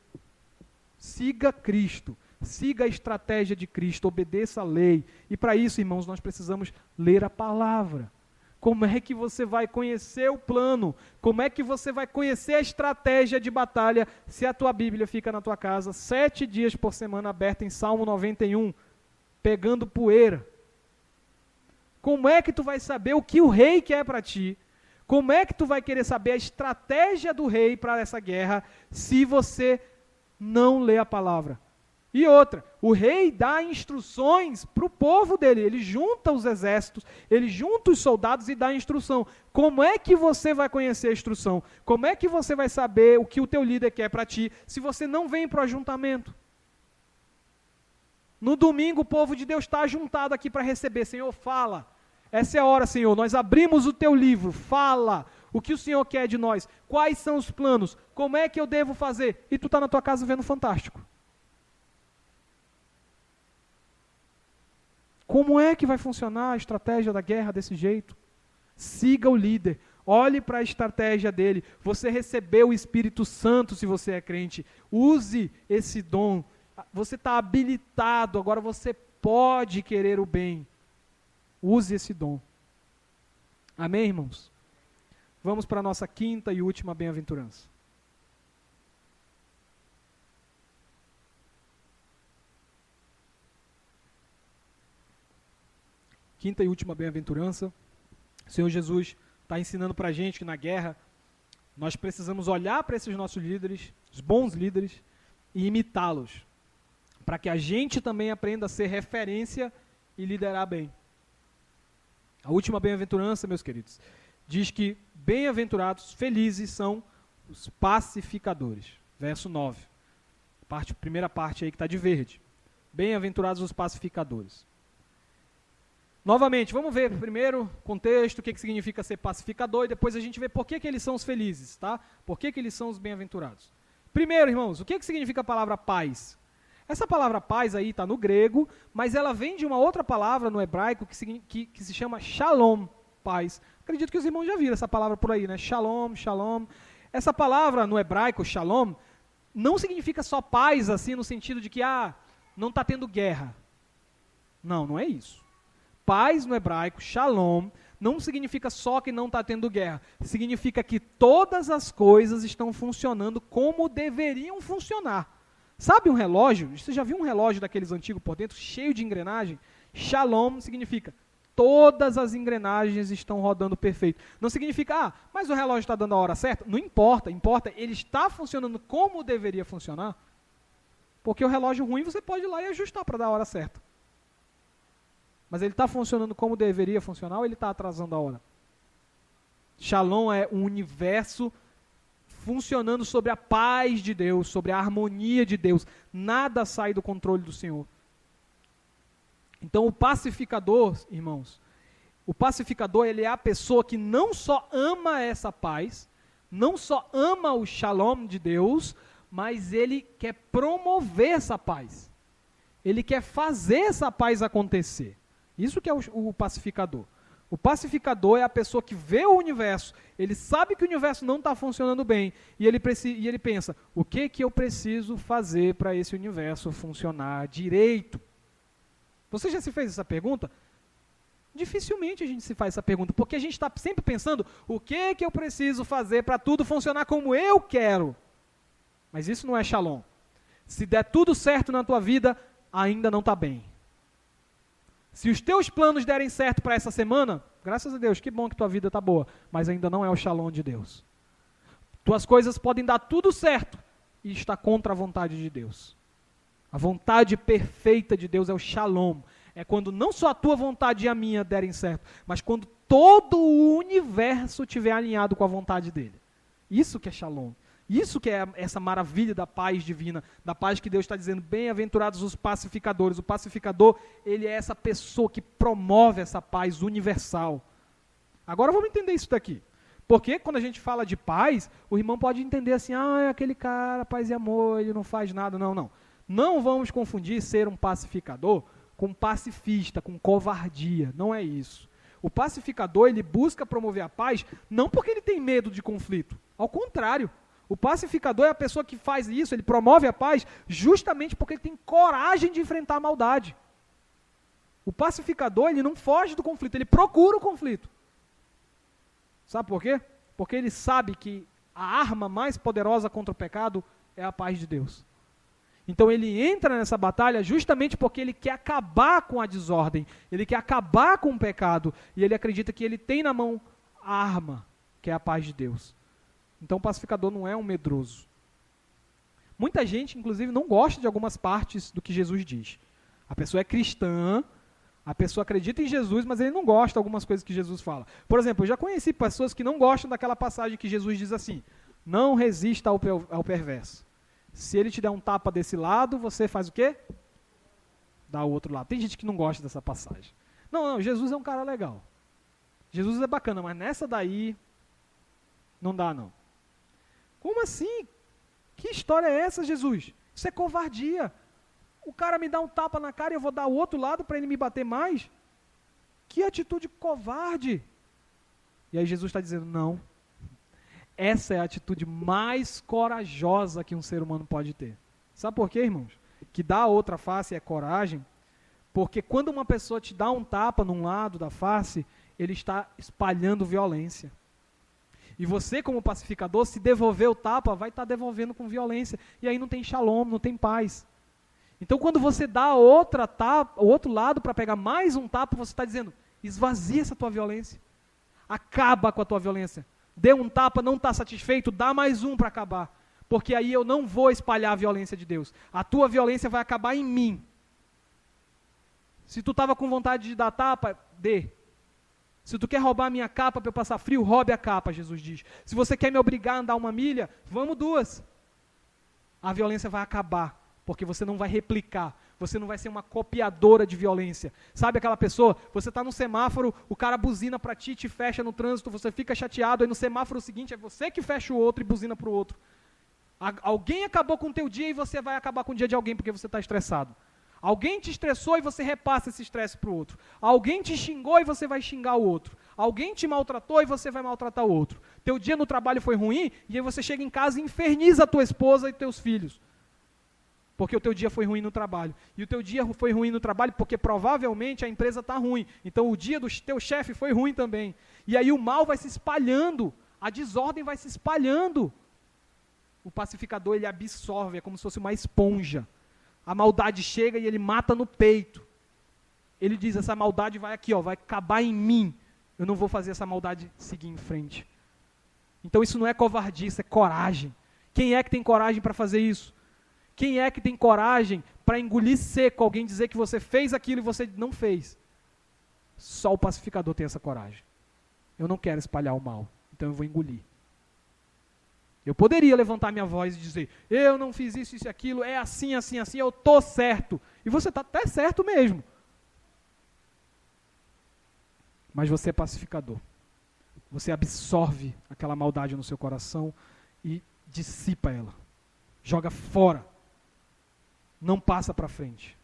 Siga Cristo, siga a estratégia de Cristo, obedeça a lei. E para isso, irmãos, nós precisamos ler a palavra. Como é que você vai conhecer o plano? Como é que você vai conhecer a estratégia de batalha se a tua Bíblia fica na tua casa 7 dias por semana aberta em Salmo 91, pegando poeira? Como é que tu vai saber o que o rei quer para ti? Como é que tu vai querer saber a estratégia do rei para essa guerra se você não lê a palavra? E outra, o rei dá instruções para o povo dele, ele junta os exércitos, ele junta os soldados e dá instrução. Como é que você vai conhecer a instrução? Como é que você vai saber o que o teu líder quer para ti se você não vem para o ajuntamento? No domingo o povo de Deus está juntado aqui para receber. Senhor, fala. Essa é a hora, Senhor. Nós abrimos o teu livro. Fala. O que o Senhor quer de nós? Quais são os planos? Como é que eu devo fazer? E tu está na tua casa vendo Fantástico. Como é que vai funcionar a estratégia da guerra desse jeito? Siga o líder. Olhe para a estratégia dele. Você recebeu o Espírito Santo se você é crente. Use esse dom. Você está habilitado. Agora você pode querer o bem. Use esse dom. Amém, irmãos? Vamos para a nossa quinta e última bem-aventurança. Quinta e última bem-aventurança. O Senhor Jesus está ensinando para a gente que na guerra nós precisamos olhar para esses nossos líderes, os bons líderes, e imitá-los, para que a gente também aprenda a ser referência e liderar bem. A última bem-aventurança, meus queridos, diz que bem-aventurados, felizes são os pacificadores. Verso 9. Primeira parte aí que está de verde. Bem-aventurados os pacificadores. Novamente, vamos ver primeiro contexto, o que significa ser pacificador, e depois a gente vê por que eles são os felizes, tá? Por que eles são os bem-aventurados. Primeiro, irmãos, o que significa a palavra paz? Essa palavra paz aí está no grego, mas ela vem de uma outra palavra no hebraico que se chama shalom, paz. Acredito que os irmãos já viram essa palavra por aí, né? Shalom, shalom. Essa palavra no hebraico, shalom, não significa só paz, assim, no sentido de que, não está tendo guerra. Não, não é isso. Paz no hebraico, shalom, não significa só que não está tendo guerra. Significa que todas as coisas estão funcionando como deveriam funcionar. Sabe um relógio? Você já viu um relógio daqueles antigos por dentro, cheio de engrenagem? Shalom significa todas as engrenagens estão rodando perfeito. Não significa, mas o relógio está dando a hora certa. Não importa, importa, ele está funcionando como deveria funcionar. Porque o relógio ruim você pode ir lá e ajustar para dar a hora certa. Mas ele está funcionando como deveria funcionar ou ele está atrasando a hora? Shalom é um universo funcionando sobre a paz de Deus, sobre a harmonia de Deus. Nada sai do controle do Senhor. Então o pacificador, irmãos, o pacificador ele é a pessoa que não só ama essa paz, não só ama o shalom de Deus, mas ele quer promover essa paz. Ele quer fazer essa paz acontecer. Isso que é o pacificador. O pacificador é a pessoa que vê o universo, ele sabe que o universo não está funcionando bem, e ele pensa, o que eu preciso fazer para esse universo funcionar direito? Você já se fez essa pergunta? Dificilmente a gente se faz essa pergunta, porque a gente está sempre pensando, o que eu preciso fazer para tudo funcionar como eu quero? Mas isso não é shalom. Se der tudo certo na tua vida, ainda não está bem. Se os teus planos derem certo para essa semana, graças a Deus, que bom que tua vida está boa, mas ainda não é o shalom de Deus. Tuas coisas podem dar tudo certo e está contra a vontade de Deus. A vontade perfeita de Deus é o shalom. É quando não só a tua vontade e a minha derem certo, mas quando todo o universo estiver alinhado com a vontade dele. Isso que é shalom. Isso que é essa maravilha da paz divina, da paz que Deus está dizendo, bem-aventurados os pacificadores. O pacificador, ele é essa pessoa que promove essa paz universal. Agora vamos entender isso daqui. Porque quando a gente fala de paz, o irmão pode entender assim, é aquele cara, paz e amor, ele não faz nada. Não, não. Não vamos confundir ser um pacificador com pacifista, com covardia. Não é isso. O pacificador, ele busca promover a paz, não porque ele tem medo de conflito. Ao contrário. O pacificador é a pessoa que faz isso, ele promove a paz justamente porque ele tem coragem de enfrentar a maldade. O pacificador, ele não foge do conflito, ele procura o conflito. Sabe por quê? Porque ele sabe que a arma mais poderosa contra o pecado é a paz de Deus. Então ele entra nessa batalha justamente porque ele quer acabar com a desordem, ele quer acabar com o pecado, e ele acredita que ele tem na mão a arma, que é a paz de Deus. Então o pacificador não é um medroso. Muita gente, inclusive, não gosta de algumas partes do que Jesus diz. A pessoa é cristã, a pessoa acredita em Jesus, mas ele não gosta de algumas coisas que Jesus fala. Por exemplo, eu já conheci pessoas que não gostam daquela passagem que Jesus diz assim, não resista ao perverso. Se ele te der um tapa desse lado, você faz o quê? dar o outro lado. Tem gente que não gosta dessa passagem. Não, Jesus é um cara legal. Jesus é bacana, mas nessa daí não dá não. Como assim? Que história é essa, Jesus? Isso é covardia. O cara me dá um tapa na cara e eu vou dar o outro lado para ele me bater mais? Que atitude covarde. E aí Jesus está dizendo, não. Essa é a atitude mais corajosa que um ser humano pode ter. Sabe por quê, irmãos? Que dar a outra face é coragem, porque quando uma pessoa te dá um tapa num lado da face, ele está espalhando violência. E você, como pacificador, se devolver o tapa, vai estar devolvendo com violência. E aí não tem shalom, não tem paz. Então, quando você dá o outro lado para pegar mais um tapa, você está dizendo, esvazia essa tua violência. Acaba com a tua violência. Dê um tapa, não está satisfeito, dá mais um para acabar. Porque aí eu não vou espalhar a violência de Deus. A tua violência vai acabar em mim. Se tu estava com vontade de dar tapa, dê. Se tu quer roubar a minha capa para eu passar frio, roube a capa, Jesus diz. Se você quer me obrigar a andar 1 milha, vamos 2. A violência vai acabar, porque você não vai replicar. Você não vai ser uma copiadora de violência. Sabe aquela pessoa, você está no semáforo, o cara buzina para ti, te fecha no trânsito, você fica chateado, aí no semáforo seguinte é você que fecha o outro e buzina para o outro. Alguém acabou com o teu dia e você vai acabar com o dia de alguém porque você está estressado. Alguém te estressou e você repassa esse estresse para o outro. Alguém te xingou e você vai xingar o outro. Alguém te maltratou e você vai maltratar o outro. Teu dia no trabalho foi ruim e aí você chega em casa e inferniza a tua esposa e teus filhos. Porque o teu dia foi ruim no trabalho. E o teu dia foi ruim no trabalho porque provavelmente a empresa está ruim. Então o dia do teu chefe foi ruim também. E aí o mal vai se espalhando. A desordem vai se espalhando. O pacificador, ele absorve, é como se fosse uma esponja. A maldade chega e ele mata no peito. Ele diz, essa maldade vai aqui, ó, vai acabar em mim. Eu não vou fazer essa maldade seguir em frente. Então isso não é covardia, isso é coragem. Quem é que tem coragem para fazer isso? Quem é que tem coragem para engolir seco alguém dizer que você fez aquilo e você não fez? Só o pacificador tem essa coragem. Eu não quero espalhar o mal, então eu vou engolir. Eu poderia levantar minha voz e dizer, eu não fiz isso, isso e aquilo, é assim, assim, assim, eu estou certo. E você está até certo mesmo. Mas você é pacificador. Você absorve aquela maldade no seu coração e dissipa ela. Joga fora. Não passa para frente.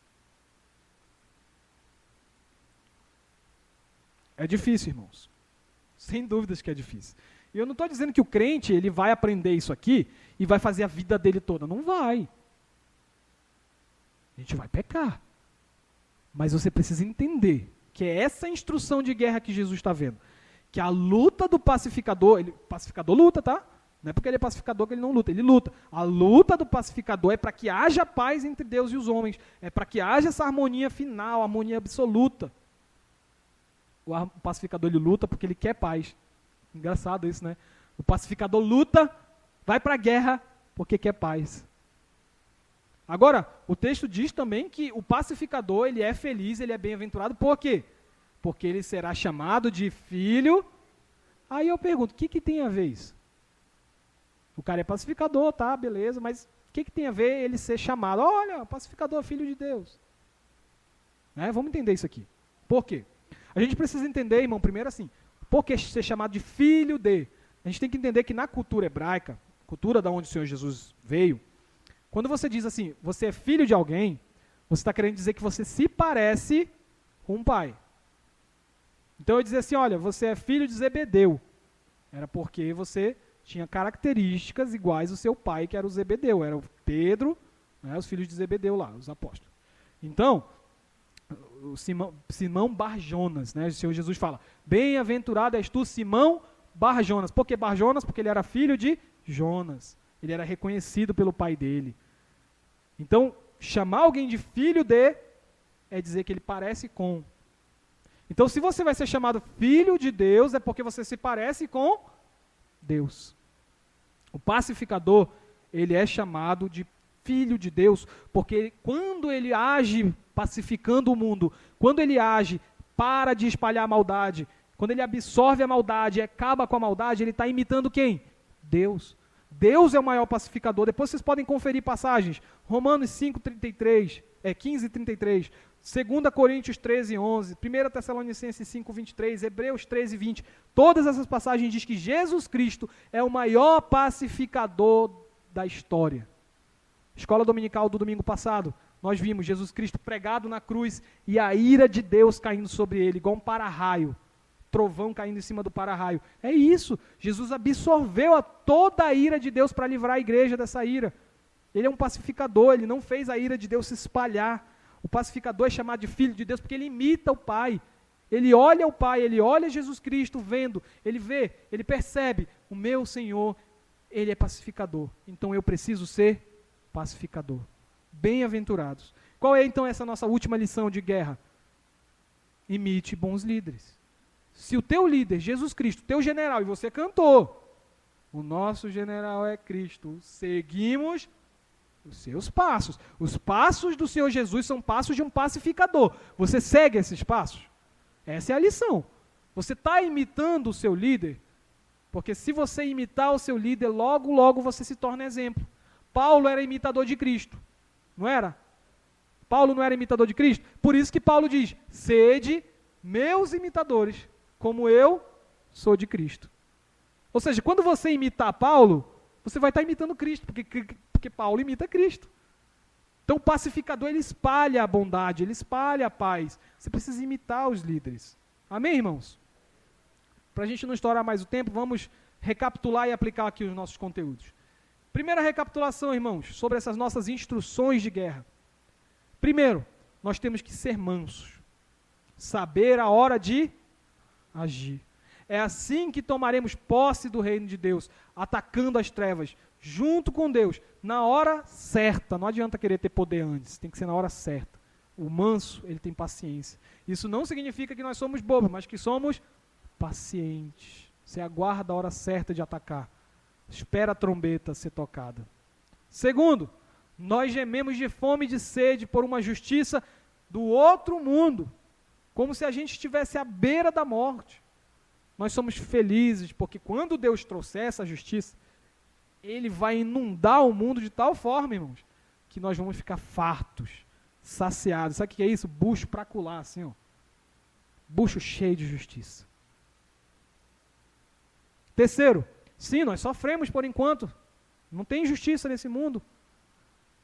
É difícil, irmãos. Sem dúvidas que é difícil. E eu não estou dizendo que o crente ele vai aprender isso aqui e vai fazer a vida dele toda. Não vai. A gente vai pecar. Mas você precisa entender que é essa instrução de guerra que Jesus está vendo. Que a luta do pacificador, pacificador luta, tá? Não é porque ele é pacificador que ele não luta, ele luta. A luta do pacificador é para que haja paz entre Deus e os homens. É para que haja essa harmonia final, harmonia absoluta. O pacificador ele luta porque ele quer paz. Engraçado isso, né? O pacificador luta, vai para a guerra porque quer paz. Agora, o texto diz também que o pacificador, ele é feliz, ele é bem-aventurado, por quê? Porque ele será chamado de filho. Aí eu pergunto, o que tem a ver isso? O cara é pacificador, tá, beleza, mas o que tem a ver ele ser chamado? Olha, pacificador, filho de Deus. Né? Vamos entender isso aqui. Por quê? A gente precisa entender, irmão, primeiro assim, por que ser chamado de filho de? A gente tem que entender que na cultura hebraica, cultura da onde o Senhor Jesus veio, quando você diz assim, você é filho de alguém, você está querendo dizer que você se parece com um pai. Então eu dizia assim, olha, você é filho de Zebedeu. Era porque você tinha características iguais ao seu pai, que era o Zebedeu. Era o Pedro, né, os filhos de Zebedeu lá, os apóstolos. Então, o Simão Bar-Jonas, né, o Senhor Jesus fala, bem-aventurado és tu, Simão Bar-Jonas. Por que Bar-Jonas? Porque ele era filho de Jonas. Ele era reconhecido pelo pai dele. Então, chamar alguém de filho de é dizer que ele parece com. Então, se você vai ser chamado filho de Deus, é porque você se parece com Deus. O pacificador, ele é chamado de filho de Deus, porque quando ele age pacificando o mundo, quando ele age para de espalhar a maldade, quando ele absorve a maldade e acaba com a maldade, ele está imitando quem? Deus. Deus é o maior pacificador. Depois vocês podem conferir passagens. Romanos 5:33, 15:33, 2 Coríntios 13:11, 1 Tessalonicenses 5:23, Hebreus 13:20, todas essas passagens dizem que Jesus Cristo é o maior pacificador da história. Escola dominical do domingo passado, nós vimos Jesus Cristo pregado na cruz e a ira de Deus caindo sobre ele, igual um para-raio, trovão caindo em cima do para-raio. É isso, Jesus absorveu toda a ira de Deus para livrar a igreja dessa ira. Ele é um pacificador, ele não fez a ira de Deus se espalhar. O pacificador é chamado de filho de Deus porque ele imita o Pai. Ele olha o Pai, ele olha Jesus Cristo vendo, ele vê, ele percebe, o meu Senhor, ele é pacificador. Então eu preciso ser pacificador. Bem-aventurados. Qual é então essa nossa última lição de guerra? Imite bons líderes. Se o teu líder, Jesus Cristo, teu general, e você cantou, o nosso general é Cristo, seguimos os seus passos. Os passos do Senhor Jesus são passos de um pacificador. Você segue esses passos? Essa é a lição. Você está imitando o seu líder? Porque se você imitar o seu líder, logo, logo você se torna exemplo. Paulo era imitador de Cristo, não era? Paulo não era imitador de Cristo? Por isso que Paulo diz, sede meus imitadores, como eu sou de Cristo. Ou seja, quando você imitar Paulo, você vai estar imitando Cristo, porque Paulo imita Cristo. Então o pacificador, ele espalha a bondade, ele espalha a paz. Você precisa imitar os líderes. Amém, irmãos? Para a gente não estourar mais o tempo, vamos recapitular e aplicar aqui os nossos conteúdos. Primeira recapitulação, irmãos, sobre essas nossas instruções de guerra. Primeiro, nós temos que ser mansos. Saber a hora de agir. É assim que tomaremos posse do reino de Deus, atacando as trevas, junto com Deus, na hora certa. Não adianta querer ter poder antes, tem que ser na hora certa. O manso, ele tem paciência. Isso não significa que nós somos bobos, mas que somos pacientes. Você aguarda a hora certa de atacar. Espera a trombeta ser tocada. Segundo, nós gememos de fome e de sede por uma justiça do outro mundo, como se a gente estivesse à beira da morte. Nós somos felizes, porque quando Deus trouxer essa justiça, Ele vai inundar o mundo de tal forma, irmãos, que nós vamos ficar fartos, saciados. Sabe o que é isso? Bucho pra colar, assim, ó. Bucho cheio de justiça. Terceiro, sim, nós sofremos por enquanto. Não tem justiça nesse mundo.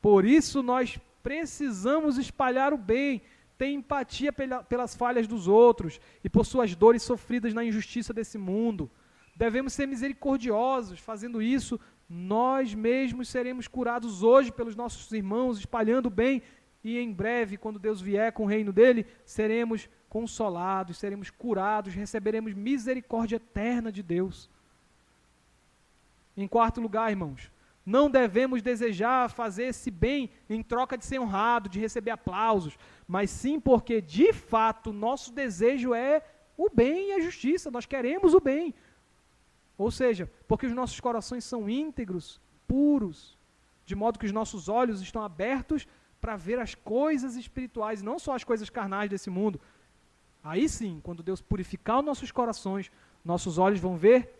Por isso nós precisamos espalhar o bem, ter empatia pelas falhas dos outros e por suas dores sofridas na injustiça desse mundo. Devemos ser misericordiosos. Fazendo isso, nós mesmos seremos curados hoje pelos nossos irmãos, espalhando o bem, e em breve, quando Deus vier com o reino dele, seremos consolados, seremos curados, receberemos misericórdia eterna de Deus. Em quarto lugar, irmãos, não devemos desejar fazer esse bem em troca de ser honrado, de receber aplausos, mas sim porque, de fato, nosso desejo é o bem e a justiça, nós queremos o bem. Ou seja, porque os nossos corações são íntegros, puros, de modo que os nossos olhos estão abertos para ver as coisas espirituais, não só as coisas carnais desse mundo. Aí sim, quando Deus purificar os nossos corações, nossos olhos vão ver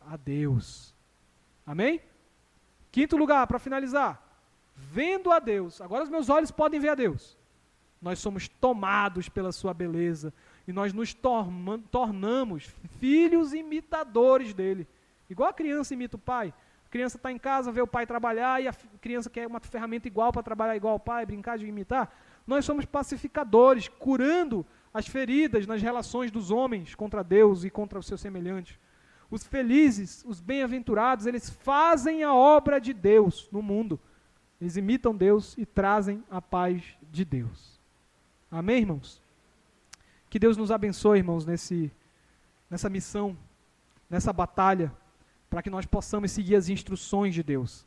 a Deus. Amém? Quinto lugar, para finalizar, vendo a Deus. Agora os meus olhos podem ver a Deus. Nós somos tomados pela sua beleza e nós nos tornamos filhos imitadores dele. Igual a criança imita o pai. A criança está em casa, vê o pai trabalhar e a criança quer uma ferramenta igual para trabalhar igual ao pai, brincar de imitar. Nós somos pacificadores, curando as feridas nas relações dos homens contra Deus e contra os seus semelhantes. Os felizes, os bem-aventurados, eles fazem a obra de Deus no mundo. Eles imitam Deus e trazem a paz de Deus. Amém, irmãos? Que Deus nos abençoe, irmãos, nessa missão, nessa batalha, para que nós possamos seguir as instruções de Deus,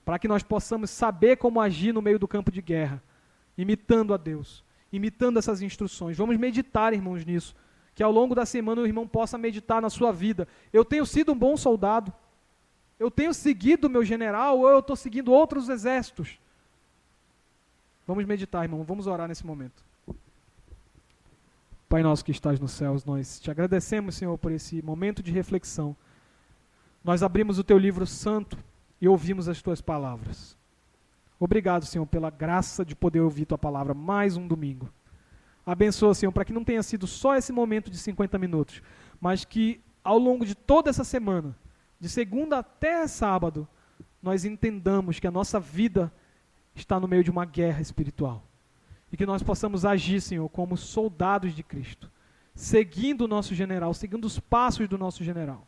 para que nós possamos saber como agir no meio do campo de guerra, imitando a Deus, imitando essas instruções. Vamos meditar, irmãos, nisso. Que ao longo da semana o irmão possa meditar na sua vida. Eu tenho sido um bom soldado? Eu tenho seguido o meu general ou eu estou seguindo outros exércitos? Vamos meditar, irmão. Vamos orar nesse momento. Pai nosso que estás nos céus, nós te agradecemos, Senhor, por esse momento de reflexão. Nós abrimos o teu livro santo e ouvimos as tuas palavras. Obrigado, Senhor, pela graça de poder ouvir Tua palavra mais um domingo. Abençoa, Senhor, para que não tenha sido só esse momento de 50 minutos, mas que ao longo de toda essa semana, de segunda até sábado, nós entendamos que a nossa vida está no meio de uma guerra espiritual. E que nós possamos agir, Senhor, como soldados de Cristo, seguindo o nosso general, seguindo os passos do nosso general.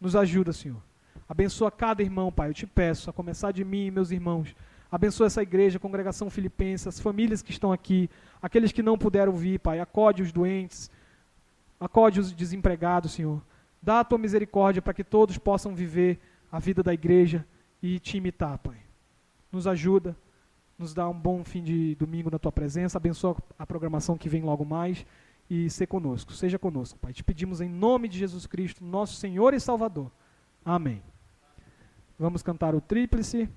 Nos ajuda, Senhor. Abençoa cada irmão, Pai, eu te peço, a começar de mim e meus irmãos. Abençoa essa igreja, a congregação filipense, as famílias que estão aqui, aqueles que não puderam vir, Pai. Acode os doentes, acode os desempregados, Senhor. Dá a Tua misericórdia para que todos possam viver a vida da igreja e Te imitar, Pai. Nos ajuda, nos dá um bom fim de domingo na Tua presença. Abençoa a programação que vem logo mais e seja conosco, Pai. Te pedimos em nome de Jesus Cristo, nosso Senhor e Salvador. Amém. Vamos cantar o tríplice.